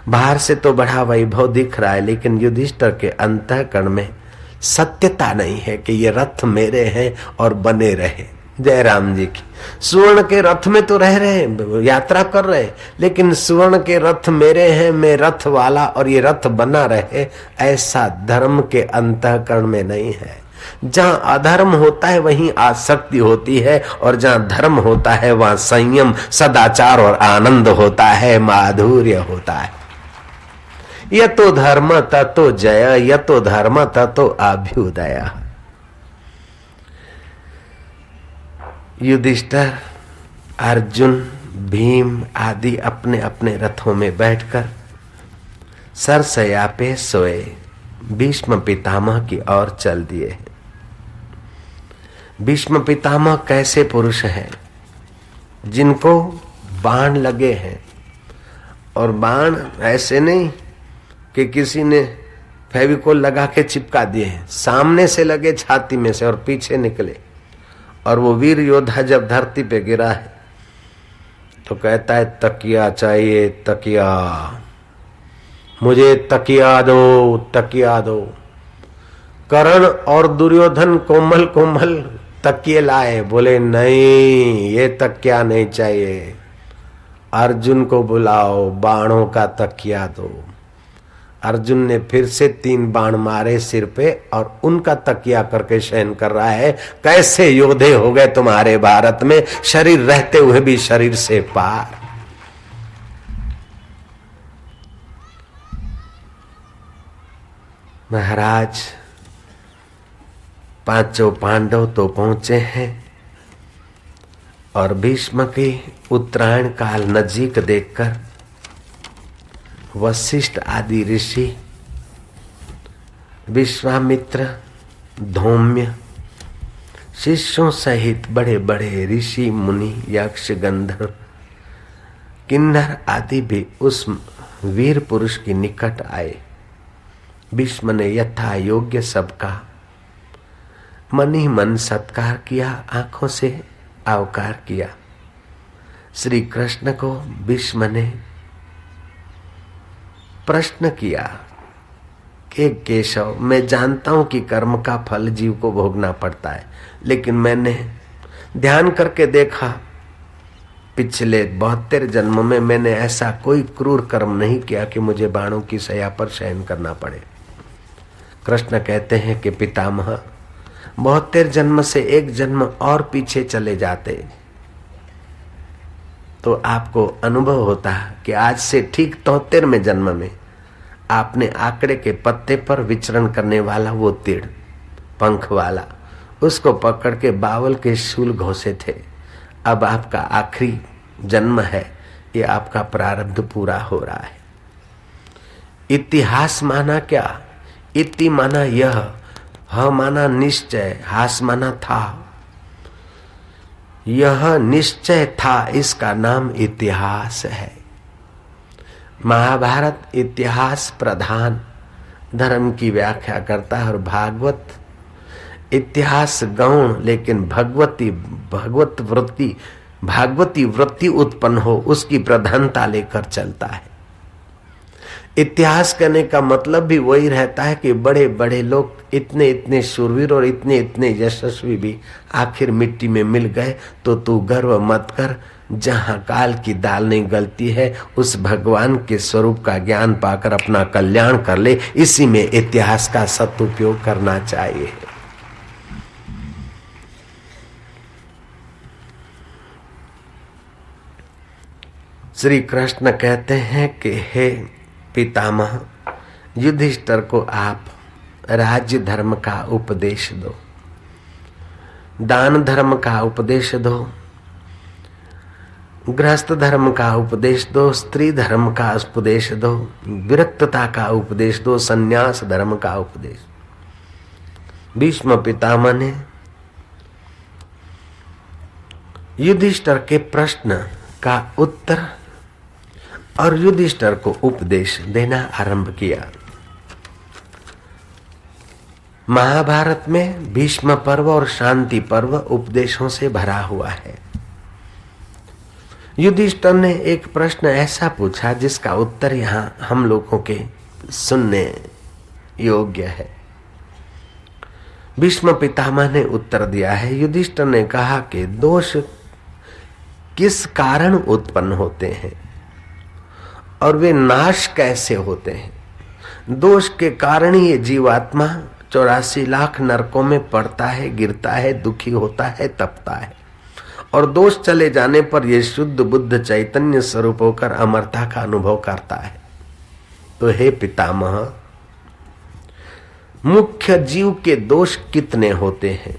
बाहर से तो बड़ा वैभव दिख रहा है, लेकिन युधिष्ठिर के अंतःकरण में सत्यता नहीं है कि ये रथ मेरे हैं और बने रहे। जय राम जी की। सुवर्ण के रथ में तो रह रहे हैं, यात्रा कर रहे हैं, लेकिन सुवर्ण के रथ मेरे हैं, मैं रथ वाला और ये रथ बना रहे, ऐसा धर्म के अंतःकरण में नहीं है। जहाँ अधर्म होता है वहीं आसक्ति होती है, और जहाँ धर्म होता है वहाँ संयम, सदाचार और आनंद होता है, माधुर्य होता है। यतो धर्म ततो जय, यतो धर्म ततो अभ्युदय। युधिष्ठिर, अर्जुन, भीम आदि अपने अपने रथों में बैठकर सरसया पे सोए भीष्म पितामह की ओर चल दिए। भीष्म पितामह कैसे पुरुष हैं? जिनको बाण लगे हैं, और बाण ऐसे नहीं कि किसी ने फेविकोल लगा के चिपका दिए हैं, सामने से लगे छाती में से और पीछे निकले। और वो वीर योद्धा जब धरती पे गिरा है तो कहता है तकिया चाहिए, तकिया, मुझे तकिया दो, तकिया दो। कर्ण और दुर्योधन कोमल कोमल तकिए लाए, बोले नहीं ये तकिया नहीं चाहिए, अर्जुन को बुलाओ, बाणों का तकिया दो। अर्जुन ने फिर से 3 बाण मारे सिर पे और उनका तकिया करके शयन कर रहा है। कैसे योद्धे हो गए तुम्हारे भारत में, शरीर रहते हुए भी शरीर से पार। महाराज, पांचों पांडव तो पहुंचे हैं और भीष्म के उत्तरायण काल नजीक देखकर वशिष्ठ आदि ऋषि, विश्वामित्र, धौम्य, शिष्यों सहित बड़े बड़े ऋषि मुनि, यक्ष, गंधर्व, किन्नर आदि भी उस वीर पुरुष के निकट आए। भीष्म ने यथा योग्य सबका मन ही मन सत्कार किया, आंखों से आवकार किया। श्री कृष्ण को भीष्म ने प्रश्न किया कि केशव, मैं जानता हूं कि कर्म का फल जीव को भोगना पड़ता है, लेकिन मैंने ध्यान करके देखा पिछले 72 जन्मों में मैंने ऐसा कोई क्रूर कर्म नहीं किया कि मुझे बाणों की सया पर शयन करना पड़े। कृष्ण कहते हैं कि पितामह, 72 जन्म से एक जन्म और पीछे चले जाते तो आपको अनुभव होता कि आज से ठीक 73वें जन्म में आपने आंकड़े के पत्ते पर विचरण करने वाला वो तीर पंख वाला, उसको पकड़ के बावल के शूल घोंसे थे। अब आपका आखिरी जन्म है, ये आपका प्रारब्ध पूरा हो रहा है। इतिहास माना क्या? इति माना यह, ह माना निश्चय, हास माना था। यह निश्चय था, इसका नाम इतिहास है। महाभारत इतिहास प्रधान धर्म की व्याख्या करता है और भागवत इतिहास गौण, लेकिन भागवती वृत्ति उत्पन्न हो उसकी प्रधानता लेकर चलता है। इतिहास कहने का मतलब भी वही रहता है कि बड़े बड़े लोग इतने इतने शूरवीर और इतने इतने यशस्वी भी आखिर मिट्टी में मिल गए। तो तू गर्व मत कर, जहां काल की दाल नहीं गलती है उस भगवान के स्वरूप का ज्ञान पाकर अपना कल्याण कर ले। इसी में इतिहास का सदुपयोग करना चाहिए। श्री कृष्ण कहते हैं कि हे पितामह, युधिष्ठिर को आप राज्य धर्म का उपदेश दो, दान धर्म का उपदेश दो, गृहस्थ धर्म का उपदेश दो, स्त्री धर्म का उपदेश दो, विरक्तता का उपदेश दो, संन्यास धर्म का उपदेश। भीष्म पितामह ने युधिष्ठिर के प्रश्न का उत्तर और युधिष्ठिर को उपदेश देना आरंभ किया। महाभारत में भीष्म पर्व और शांति पर्व उपदेशों से भरा हुआ है। युधिष्ठिर ने एक प्रश्न ऐसा पूछा जिसका उत्तर यहाँ हम लोगों के सुनने योग्य है। भीष्म पितामह ने उत्तर दिया है। युधिष्ठिर ने कहा कि दोष किस कारण उत्पन्न होते हैं और वे नाश कैसे होते हैं। दोष के कारण ही ये जीवात्मा 84 लाख नरकों में पड़ता है, गिरता है, दुखी होता है, तपता है, और दोष चले जाने पर यह शुद्ध बुद्ध चैतन्य स्वरूप होकर अमरता का अनुभव करता है। तो हे पितामह, मुख्य जीव के दोष कितने होते हैं,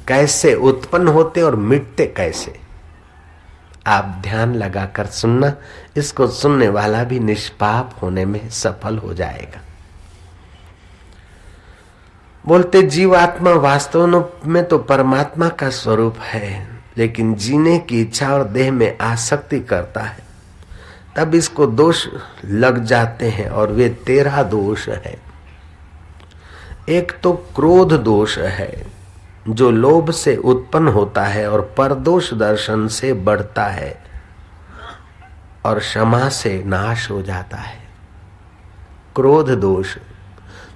कैसे उत्पन्न होते और मिटते कैसे, आप ध्यान लगाकर सुनना। इसको सुनने वाला भी निष्पाप होने में सफल हो जाएगा। बोलते जीवात्मा वास्तव में तो परमात्मा का स्वरूप है, लेकिन जीने की इच्छा और देह में आसक्ति करता है, तब इसको दोष लग जाते हैं और वे 13 दोष है। एक तो क्रोध दोष है जो लोभ से उत्पन्न होता है और परदोष दर्शन से बढ़ता है और क्षमा से नाश हो जाता है। क्रोध दोष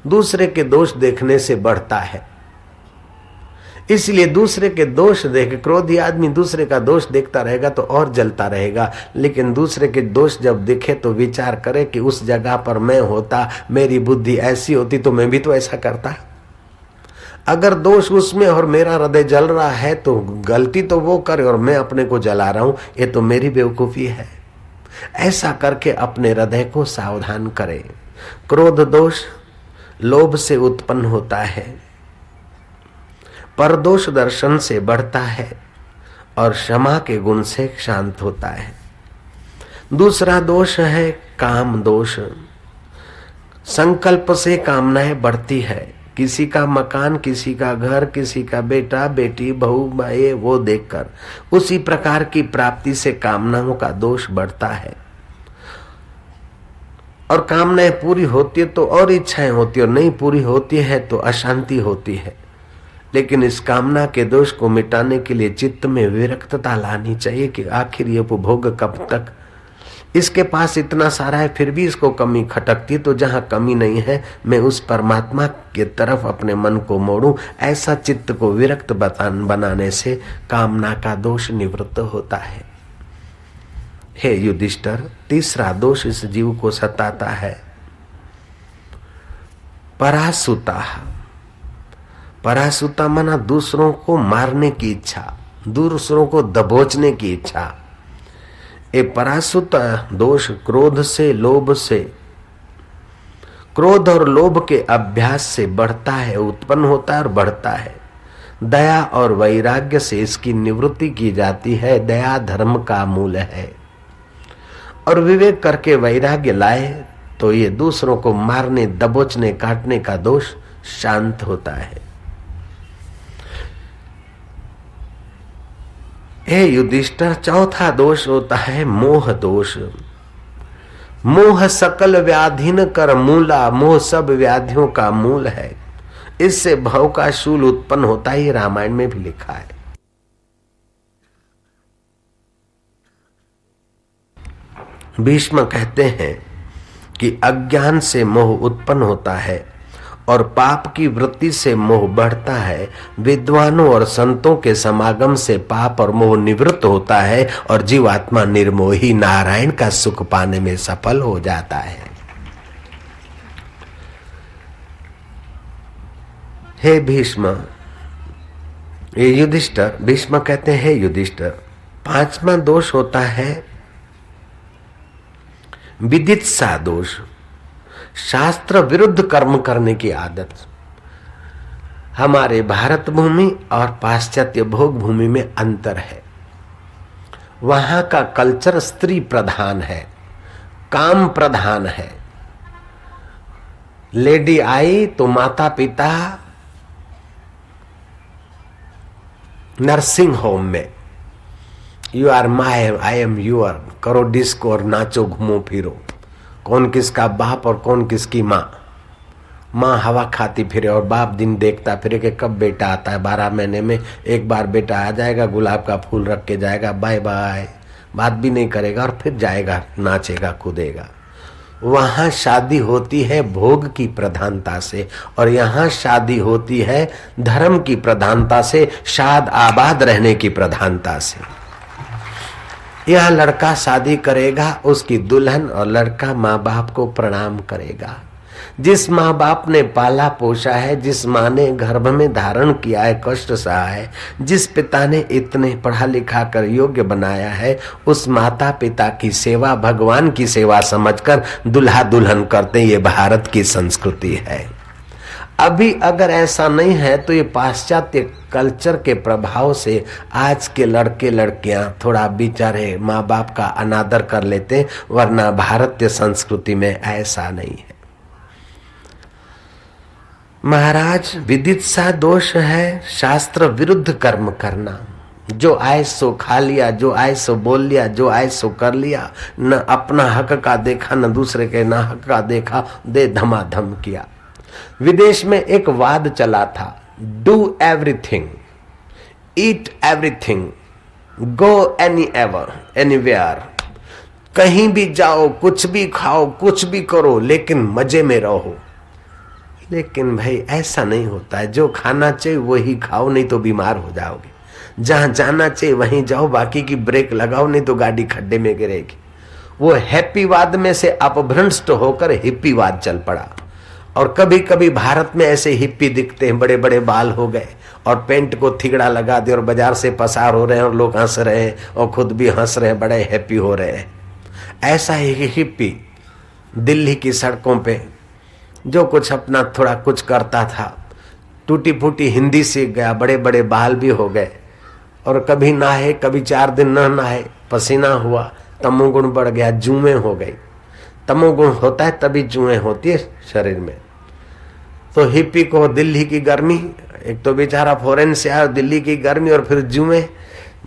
दूसरे के दोष देखने से बढ़ता है, इसलिए दूसरे के दोष देख क्रोधी आदमी दूसरे का दोष देखता रहेगा तो और जलता रहेगा। लेकिन दूसरे के दोष जब दिखे तो विचार करे कि उस जगह पर मैं होता, मेरी बुद्धि ऐसी होती तो मैं भी तो ऐसा करता। अगर दोष उसमें और मेरा हृदय जल रहा है तो गलती तो वो करे और मैं अपने को जला रहा हूं, ये तो मेरी बेवकूफी है। ऐसा करके अपने हृदय को सावधान करें। क्रोध दोष लोभ से उत्पन्न होता है, परदोष दर्शन से बढ़ता है और क्षमा के गुण से शांत होता है। दूसरा दोष है काम दोष। संकल्प से कामनाएं बढ़ती है, किसी का मकान, किसी का घर, किसी का बेटा बेटी बहू भाई वो देखकर उसी प्रकार की प्राप्ति से कामनाओं का दोष बढ़ता है। और कामनाएं पूरी होती है तो और इच्छाएं होती है, और नहीं पूरी होती है तो अशांति होती है। लेकिन इस कामना के दोष को मिटाने के लिए चित्त में विरक्तता लानी चाहिए कि आखिर ये उपभोग कब तक, इसके पास इतना सारा है फिर भी इसको कमी खटकती, तो जहां कमी नहीं है मैं उस परमात्मा के तरफ अपने मन को मोड़ूं। ऐसा चित्त को विरक्त बनाने से कामना का दोष निवृत्त होता है। हे युधिष्ठिर, तीसरा दोष इस जीव को सताता है, परासुता। परासुता माना दूसरों को मारने की इच्छा, दूसरों को दबोचने की इच्छा। ये परासुत दोष क्रोध से, लोभ से, क्रोध और लोभ के अभ्यास से बढ़ता है, उत्पन्न होता है और बढ़ता है। दया और वैराग्य से इसकी निवृत्ति की जाती है। दया धर्म का मूल है, और विवेक करके वैराग्य लाए तो ये दूसरों को मारने, दबोचने, काटने का दोष शांत होता है। हे युधिष्ठिर, चौथा दोष होता है मोह दोष। मोह सकल व्याधिन कर मूला, मोह सब व्याधियों का मूल है। इससे भव का शूल उत्पन्न होता है, रामायण में भी लिखा है। भीष्म कहते हैं कि अज्ञान से मोह उत्पन्न होता है और पाप की वृत्ति से मोह बढ़ता है। विद्वानों और संतों के समागम से पाप और मोह निवृत्त होता है और जीवात्मा निर्मोही नारायण का सुख पाने में सफल हो जाता है। हे भीष्म, ये युधिष्ठिर, भीष्म कहते हैं युधिष्ठिर, पांचवा दोष होता है विदित्सा दोष, शास्त्र विरुद्ध कर्म करने की आदत। हमारे भारत भूमि और पाश्चात्य भोग भूमि में अंतर है। वहां का कल्चर स्त्री प्रधान है, काम प्रधान है। लेडी आई तो माता पिता नर्सिंग होम में, you are my I am your, करो डिस्को और नाचो घूमो फिरो। कौन किसका बाप और कौन किसकी माँ। माँ हवा खाती फिरे और बाप दिन देखता फिरे कि कब बेटा आता है। 12 महीने में एक बार बेटा आ जाएगा, गुलाब का फूल रख के जाएगा, बाय बाय, बात भी नहीं करेगा और फिर जाएगा, नाचेगा कूदेगा। वहां शादी होती है भोग की प्रधानता से और यहाँ शादी होती है धर्म की प्रधानता से, शाद आबाद रहने की प्रधानता से। यह लड़का शादी करेगा, उसकी दुल्हन और लड़का माँ बाप को प्रणाम करेगा। जिस माँ बाप ने पाला पोषा है, जिस माँ ने गर्भ में धारण किया है, कष्ट सहा है, जिस पिता ने इतने पढ़ा लिखा कर योग्य बनाया है, उस माता पिता की सेवा भगवान की सेवा समझकर दुल्हा दुल्हन करते। ये भारत की संस्कृति है। अभी अगर ऐसा नहीं है तो ये पाश्चात्य कल्चर के प्रभाव से आज के लड़के लड़कियां थोड़ा बेचारे माँ बाप का अनादर कर लेते, वरना भारतीय संस्कृति में ऐसा नहीं है। महाराज, विदित्सा दोष है शास्त्र विरुद्ध कर्म करना। जो आए सो खा लिया, जो आए सो बोल लिया, जो आए सो कर लिया, न अपना हक का देखा न दूसरे के ना हक का देखा, दे धमाधम किया। विदेश में एक वाद चला था, do everything, eat everything, go anywhere, कहीं भी जाओ, कुछ भी खाओ, कुछ भी करो, लेकिन मजे में रहो। लेकिन भाई ऐसा नहीं होता है। जो खाना चाहिए वही खाओ, नहीं तो बीमार हो जाओगे। जहां जाना चाहिए वहीं जाओ, बाकी की ब्रेक लगाओ, नहीं तो गाड़ी खड्डे में गिरेगी। वो हैप्पीवाद में से अपभ्रंष्ट होकर हिप्पीवाद चल पड़ा। और कभी कभी भारत में ऐसे हिप्पी दिखते हैं, बड़े बड़े बाल हो गए और पेंट को थिगड़ा लगा दे और बाजार से पसार हो रहे हैं और लोग हंस रहे हैं और खुद भी हंस रहे हैं, बड़े हैप्पी हो रहे हैं। ऐसा ही हिप्पी दिल्ली की सड़कों पे जो कुछ अपना थोड़ा कुछ करता था, टूटी फूटी हिंदी सीख गया, बड़े बड़े बाल भी हो गए और कभी नहाए, कभी 4 दिन न नहाए, पसीना हुआ, तमोगुण बढ़ गया, जुएं हो गई। तमोगुण होता है तभी जुएं होती है शरीर में। तो हिप्पी को दिल्ली की गर्मी, एक तो बेचारा फॉरेन से आया, दिल्ली की गर्मी और फिर जुएं,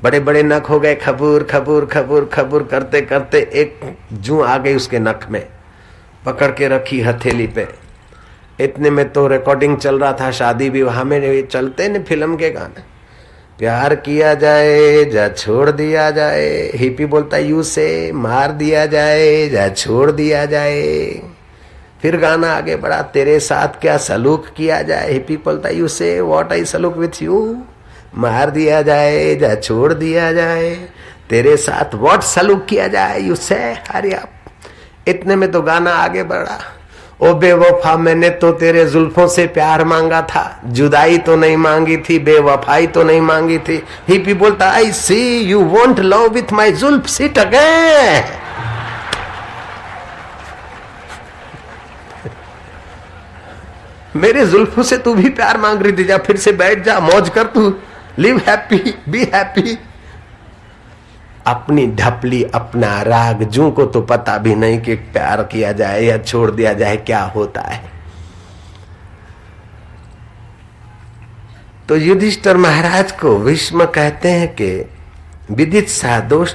बड़े बड़े नख हो गए, खबूर खबूर खबूर खबूर करते करते एक जू आ गई उसके नख में, पकड़ के रखी हथेली पे। इतने में तो रिकॉर्डिंग चल रहा था, शादी विवाह में चलते न फिल्म के गाने, प्यार किया जाए जा छोड़ दिया जाए। हिप्पी बोलता है यू से मार दिया जाए जा छोड़ दिया जाए। फिर गाना आगे बढ़ा, तेरे साथ क्या सलूक किया जाए। हिप्पी बोलता है यू से व्हाट आई सलूक विथ यू, मार दिया जाए जा छोड़ दिया जाए। तेरे साथ व्हाट सलूक किया जाए, यू से हरी अप। इतने में तो गाना आगे बढ़ा, ओ बेवफा मैंने तो तेरे जुल्फों से प्यार मांगा था, जुदाई तो नहीं मांगी थी, बेवफाई तो नहीं मांगी थी। हिप्पी बोलता I see you want love with my जुल्फ, सिट अगेन। मेरे जुल्फों से तू भी प्यार मांग रही थी, जा फिर से बैठ जा, मौज कर, तू लिव हैप्पी, बी हैप्पी। अपनी ढपली, अपना राग, जू को तो पता भी नहीं कि प्यार किया जाए या छोड़ दिया जाए क्या होता है। तो युधिष्ठिर महाराज को भीष्म कहते हैं कि विदित्सा दोष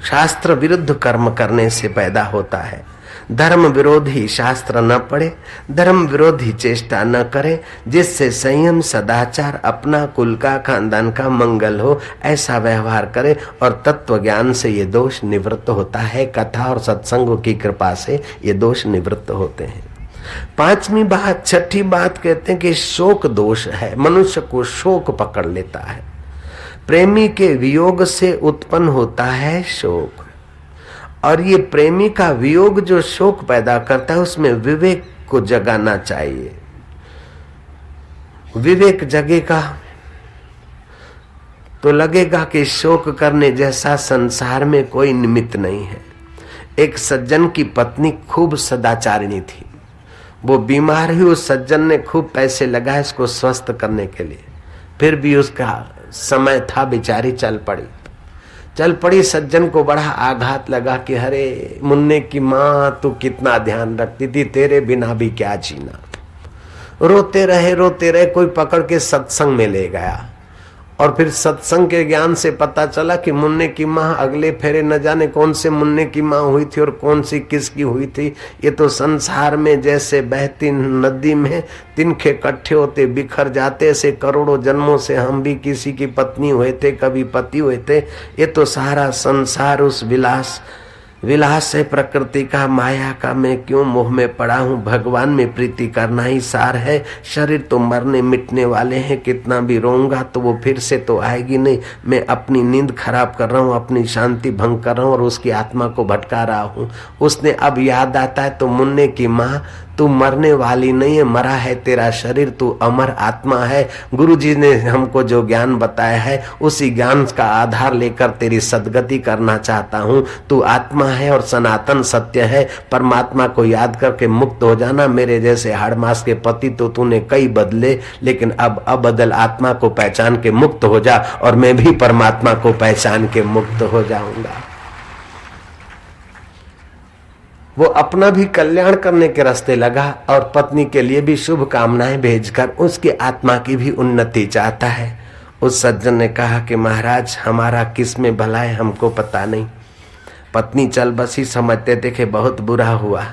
शास्त्र विरुद्ध कर्म करने से पैदा होता है। धर्म विरोधी शास्त्र न पढ़े, धर्म विरोधी चेष्टा न करे, जिससे संयम सदाचार अपना कुल का खानदान का मंगल हो, ऐसा व्यवहार करे और तत्व ज्ञान से ये दोष निवृत्त होता है। कथा और सत्संगों की कृपा से ये दोष निवृत्त होते हैं। पांचवी बात, छठी बात कहते हैं कि शोक दोष है, मनुष्य को शोक पकड़ लेता है। प्रेमी के वियोग से उत्पन्न होता है शोक, और ये प्रेमी का वियोग जो शोक पैदा करता है उसमें विवेक को जगाना चाहिए। विवेक जगेगा तो लगेगा कि शोक करने जैसा संसार में कोई निमित्त नहीं है। एक सज्जन की पत्नी खूब सदाचारिणी थी, वो बीमार हुई, उस सज्जन ने खूब पैसे लगाए इसको स्वस्थ करने के लिए, फिर भी उसका समय था, बेचारी चल पड़ी। सज्जन को बड़ा आघात लगा कि अरे मुन्ने की माँ तू कितना ध्यान रखती थी, तेरे बिना भी क्या जीना। रोते रहे, कोई पकड़ के सत्संग में ले गया, और फिर सत्संग के ज्ञान से पता चला कि मुन्ने की माँ अगले फेरे न जाने कौन से मुन्ने की माँ हुई थी और कौन सी किसकी हुई थी। ये तो संसार में जैसे बहती नदी में तिनके इकट्ठे होते बिखर जाते, ऐसे करोड़ों जन्मों से हम भी किसी की पत्नी हुए थे, कभी पति हुए थे। ये तो सारा संसार उस विलास है प्रकृति का, माया का। मैं क्यों मोह में पड़ा हूँ, भगवान में प्रीति करना ही सार है। शरीर तो मरने मिटने वाले हैं, कितना भी रोऊंगा तो वो फिर से तो आएगी नहीं। मैं अपनी नींद खराब कर रहा हूँ, अपनी शांति भंग कर रहा हूँ और उसकी आत्मा को भटका रहा हूँ। उसने अब याद आता है तो मुन्ने की माँ तू मरने वाली नहीं है, मरा है तेरा शरीर, तू अमर आत्मा है। गुरुजी ने हमको जो ज्ञान बताया है उसी ज्ञान का आधार लेकर तेरी सदगति करना चाहता हूँ। तू आत्मा है और सनातन सत्य है, परमात्मा को याद करके मुक्त हो जाना। मेरे जैसे हाड़ मास के पति तो तूने कई बदले, लेकिन अब अबदल आत्मा को पहचान के मुक्त हो जा और मैं भी परमात्मा को पहचान के मुक्त हो जाऊंगा। वो अपना भी कल्याण करने के रास्ते लगा और पत्नी के लिए भी शुभ कामनाएं भेजकर उसकी आत्मा की भी उन्नति चाहता है। उस सज्जन ने कहा कि महाराज हमारा किस में भला है हमको पता नहीं। पत्नी चल बसी, समझते थे कि बहुत बुरा हुआ,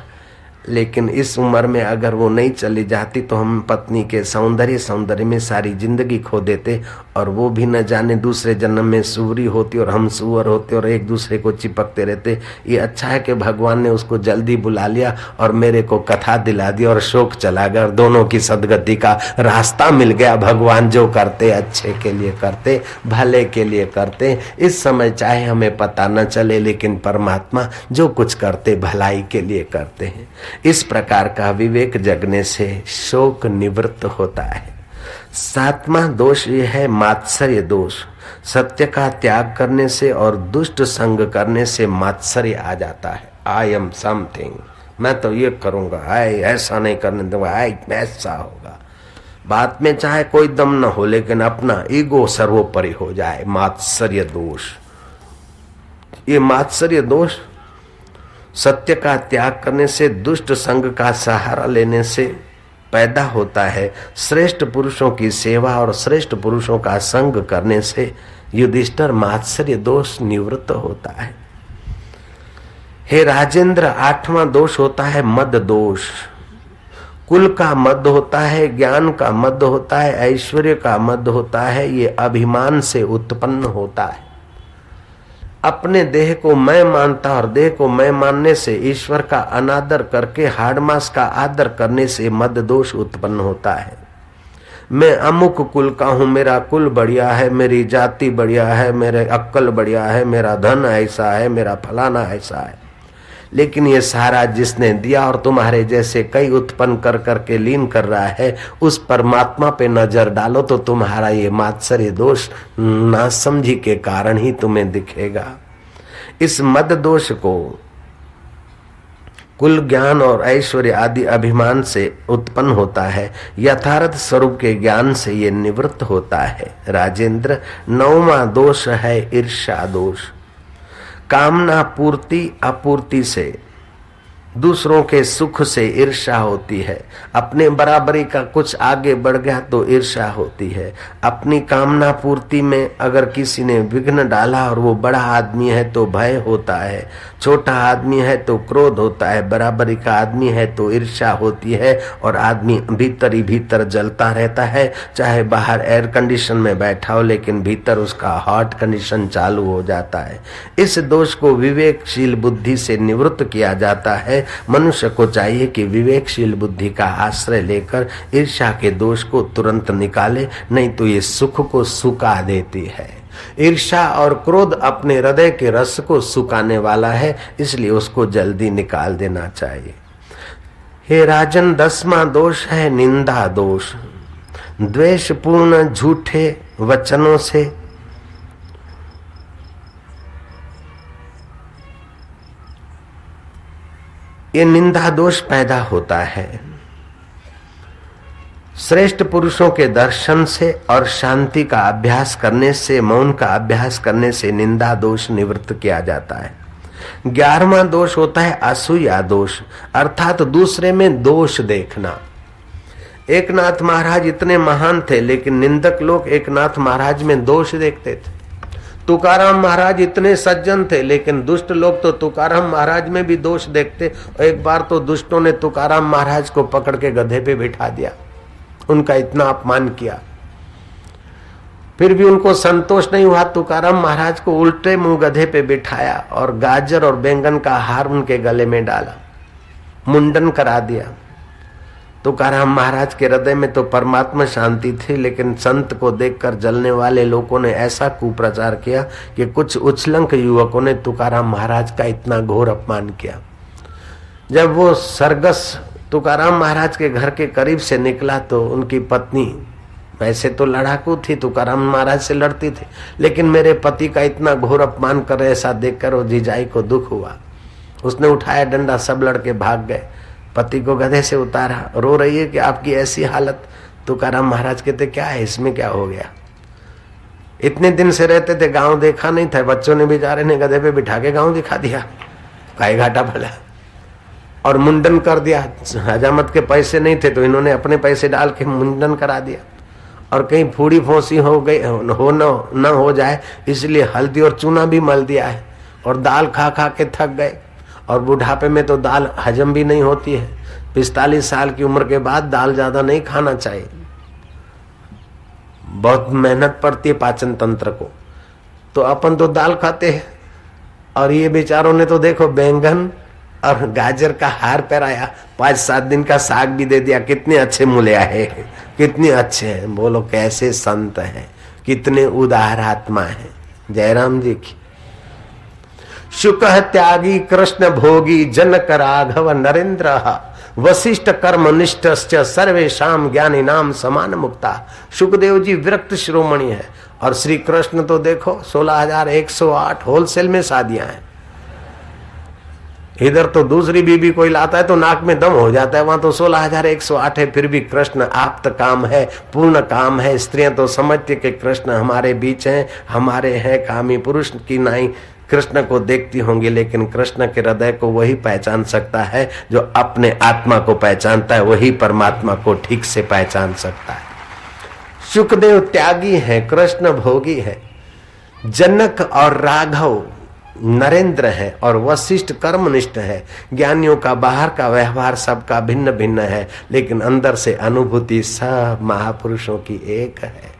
लेकिन इस उम्र में अगर वो नहीं चली जाती तो हम पत्नी के सौंदर्य में सारी जिंदगी खो देते, और वो भी न जाने दूसरे जन्म में सूरी होती और हम सुअर होते और एक दूसरे को चिपकते रहते। ये अच्छा है कि भगवान ने उसको जल्दी बुला लिया और मेरे को कथा दिला दी और शोक चला गया और दोनों की सदगति का रास्ता मिल गया। भगवान जो करते अच्छे के लिए करते, भले के लिए करते। इस समय चाहे हमें पता न चले, लेकिन परमात्मा जो कुछ करते भलाई के लिए करते हैं। इस प्रकार का विवेक जगने से शोक निवृत्त होता है। सातवां दोष ये है मात्सर्य दोष। सत्य का त्याग करने से और दुष्ट संग करने से मात्सर्य आ जाता है। आई एम समथिंग, मैं तो ये करूंगा, ऐसा नहीं करने दूंगा, ऐसा होगा। बात में चाहे कोई दम न हो, लेकिन अपना ईगो सर्वोपरि हो जाए। मात्सर्य दोष, ये मात्सर्य दोष सत्य का त्याग करने से, दुष्ट संग का सहारा लेने से पैदा होता है। श्रेष्ठ पुरुषों की सेवा और श्रेष्ठ पुरुषों का संग करने से युधिष्ठिर मात्सर्य दोष निवृत्त होता है। हे राजेंद्र, आठवां दोष होता है मद दोष। कुल का मद होता है, ज्ञान का मद होता है, ऐश्वर्य का मद होता है। ये अभिमान से उत्पन्न होता है। अपने देह को मैं मानता और देह को मैं मानने से, ईश्वर का अनादर करके हाड़ मास का आदर करने से मद दोष उत्पन्न होता है। मैं अमुक कुल का हूँ, मेरा कुल बढ़िया है, मेरी जाति बढ़िया है, मेरे अक्कल बढ़िया है, मेरा धन ऐसा है, मेरा फलाना ऐसा है। लेकिन ये सारा जिसने दिया और तुम्हारे जैसे कई उत्पन्न कर करके लीन कर रहा है, उस परमात्मा पे नजर डालो तो तुम्हारा ये मात्सर्य दोष नासमझी के कारण ही तुम्हें दिखेगा। इस मद दोष को कुल, ज्ञान और ऐश्वर्य आदि अभिमान से उत्पन्न होता है। यथार्थ स्वरूप के ज्ञान से ये निवृत्त होता है। राजेंद्र, नौवां दोष है ईर्ष्या दोष। कामना पूर्ति अपूर्ति से दूसरों के सुख से ईर्ष्या होती है, अपने बराबरी का कुछ आगे बढ़ गया तो ईर्ष्या होती है, अपनी कामना पूर्ति में अगर किसी ने विघ्न डाला और वो बड़ा आदमी है तो भय होता है, छोटा आदमी है तो क्रोध होता है, बराबरी का आदमी है तो ईर्ष्या होती है और आदमी भीतर ही भीतर जलता रहता है। चाहे बाहर एयर कंडीशन में बैठा हो लेकिन भीतर उसका हॉट कंडीशन चालू हो जाता है। इस दोष को विवेकशील बुद्धि से निवृत्त किया जाता है। मनुष्य को चाहिए कि विवेकशील बुद्धि का आश्रय लेकर ईर्ष्या के दोष को तुरंत निकाले, नहीं तो ये सुख को सुखा देती है। ईर्ष्या और क्रोध अपने हृदय के रस को सुखाने वाला है, इसलिए उसको जल्दी निकाल देना चाहिए। हे राजन, 10वां दोष है निंदा दोष। द्वेषपूर्ण झूठे वचनों से ये निंदा दोष पैदा होता है। श्रेष्ठ पुरुषों के दर्शन से और शांति का अभ्यास करने से, मौन का अभ्यास करने से निंदा दोष निवृत्त किया जाता है। 11वां दोष होता है असूया दोष, अर्थात दूसरे में दोष देखना। एकनाथ महाराज इतने महान थे लेकिन निंदक लोग एकनाथ महाराज में दोष देखते थे। तुकाराम महाराज इतने सज्जन थे लेकिन दुष्ट लोग तो तुकाराम महाराज में भी दोष देखते। एक बार तो दुष्टों ने तुकाराम महाराज को पकड़ के गधे पे बिठा दिया, उनका इतना अपमान किया। फिर भी उनको संतोष नहीं हुआ, तुकाराम महाराज को उल्टे मुंह गधे पे बिठाया और गाजर और बैंगन का हार उनके गले में डाला, मुंडन करा दिया। तुकाराम महाराज के हृदय में तो परमात्मा शांति थी, लेकिन संत को देखकर जलने वाले लोगों ने ऐसा कुप्रचार किया कि कुछ उछलंक युवकों ने तुकाराम महाराज का इतना घोर अपमान किया। जब वो सरगस तुकाराम महाराज के घर के करीब से निकला तो उनकी पत्नी, वैसे तो लड़ाकू थी, तुकाराम महाराज से लड़ती थी, लेकिन मेरे पति का इतना घोर अपमान कर रहे ऐसा देखकर वो जीजाई को दुख हुआ। उसने उठाया डंडा, सब लड़के भाग गए, पति को गधे से उतारा। रो रही है कि आपकी ऐसी हालत। तुकाराम महाराज कहते क्या है इसमें, क्या हो गया? इतने दिन से रहते थे, गांव देखा नहीं था, बच्चों ने बेचारे ने गधे पे बिठा के गांव दिखा दिया, काई घाटा भला। और मुंडन कर दिया। हजामत के पैसे नहीं थे तो इन्होंने अपने पैसे डाल के मुंडन करा दिया। और कहीं फूड़ी फोसी हो गई हो न हो जाए इसलिए हल्दी और चूना भी मल दिया है। और दाल खा खा के थक गए, और बुढ़ापे में तो दाल हजम भी नहीं होती है। 45 साल की उम्र के बाद दाल ज्यादा नहीं खाना चाहिए, बहुत मेहनत पड़ती है पाचन तंत्र को। तो अपन तो दाल खाते हैं और ये बेचारों ने तो देखो बैंगन और गाजर का हार पहनाया, 5-7 दिन का साग भी दे दिया। कितने अच्छे मूल्य है, कितने अच्छे हैं। बोलो कैसे संत हैं, कितने उदार आत्मा है। जयराम जी की। शुक त्यागी कृष्ण भोगी जनक राघव नरेंद्र वशिष्ठ कर्म निष्ठ सर्वेशाम ज्ञानी नाम समान मुक्ता। सुखदेव जी विरक्त शिरोमणि है और श्री कृष्ण तो देखो 16,108 होलसेल में शादियां हैं। इधर तो दूसरी बीबी कोई लाता है तो नाक में दम हो जाता है, वहां तो 16,108 है। फिर भी कृष्ण आप्त काम है, पूर्ण काम है। स्त्रियां तो समझती कि कृष्ण हमारे बीच हैं, हमारे हैं, कामी पुरुष की नाई कृष्ण को देखती होंगी, लेकिन कृष्ण के हृदय को वही पहचान सकता है जो अपने आत्मा को पहचानता है, वही परमात्मा को ठीक से पहचान सकता है। सुखदेव त्यागी है, कृष्ण भोगी है, जनक और राघव नरेंद्र है और वशिष्ठ कर्मनिष्ठ है। ज्ञानियों का बाहर का व्यवहार सबका भिन्न भिन्न है, लेकिन अंदर से अनुभूति सब महापुरुषों की एक है।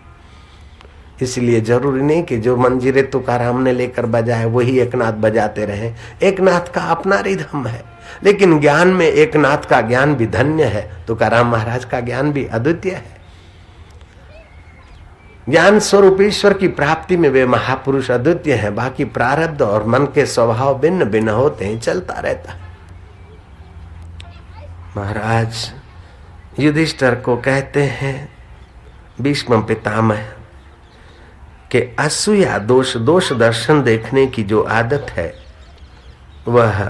इसलिए जरूरी नहीं कि जो मंजीरे तुकाराम ने लेकर बजाए वही एकनाथ बजाते रहे। एकनाथ का अपना रिदम है, लेकिन ज्ञान में एकनाथ का ज्ञान भी धन्य है, तुकाराम महाराज का ज्ञान भी अद्वितीय है। ज्ञान स्वरूप ईश्वर की प्राप्ति में वे महापुरुष अद्वितीय हैं। बाकी प्रारब्ध और मन के स्वभाव भिन्न भिन्न होते हैं, चलता रहता है। महाराज युधिष्ठिर को कहते हैं भीष्म पितामह कि असूया दोष दर्शन देखने की जो आदत है वह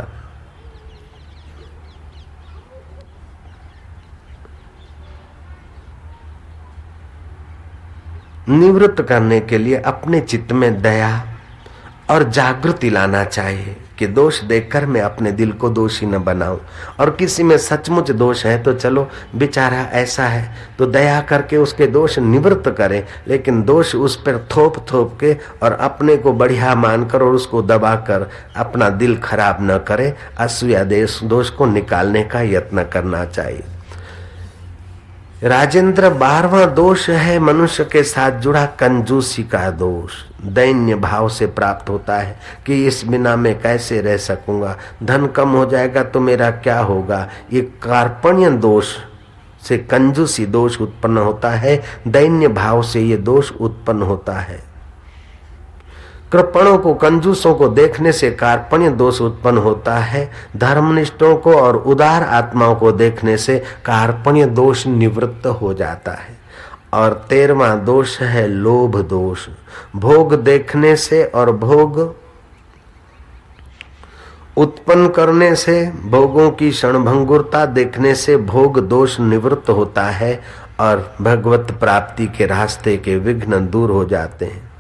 निवृत्त करने के लिए अपने चित्त में दया और जागृति लाना चाहिए। कि दोष देखकर मैं अपने दिल को दोषी न बनाऊं। और किसी में सचमुच दोष है तो चलो बेचारा ऐसा है तो दया करके उसके दोष निवृत्त करें, लेकिन दोष उस पर थोप थोप के और अपने को बढ़िया मानकर और उसको दबाकर अपना दिल खराब न करे। असूया दोष को निकालने का यत्न करना चाहिए। राजेंद्र, 12वां दोष है मनुष्य के साथ जुड़ा कंजूसी का दोष। दैन्य भाव से प्राप्त होता है कि इस बिना मैं कैसे रह सकूंगा, धन कम हो जाएगा तो मेरा क्या होगा। ये कार्पण्य दोष से कंजूसी दोष उत्पन्न होता है, दैन्य भाव से ये दोष उत्पन्न होता है। कृपणों को, कंजूसों को देखने से कार्पण्य दोष उत्पन्न होता है। धर्मनिष्ठों को और उदार आत्माओं को देखने से कार्पण्य दोष निवृत्त हो जाता है। और 13वां दोष है लोभ दोष। भोग देखने से और भोग उत्पन्न करने से, भोगों की क्षणभंगुरता देखने से भोग दोष निवृत्त होता है और भगवत प्राप्ति के रास्ते के विघ्न दूर हो जाते हैं।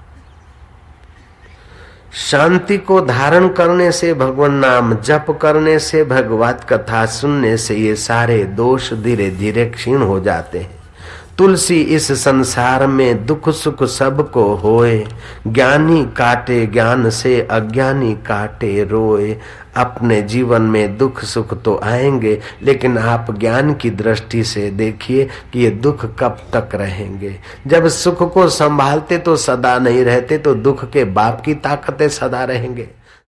शांति को धारण करने से, भगवान नाम जप करने से, भगवत कथा सुनने से ये सारे दोष धीरे धीरे क्षीण हो जाते हैं। तुलसी इस संसार में दुख सुख सबको होए, ज्ञानी काटे ज्ञान से अज्ञानी काटे रोए। अपने जीवन में दुख सुख तो आएंगे, लेकिन आप ज्ञान की दृष्टि से देखिए कि ये दुख कब तक रहेंगे। जब सुख को संभालते तो सदा नहीं रहते, तो दुख के बाप की ताकतें सदा रहेंगे।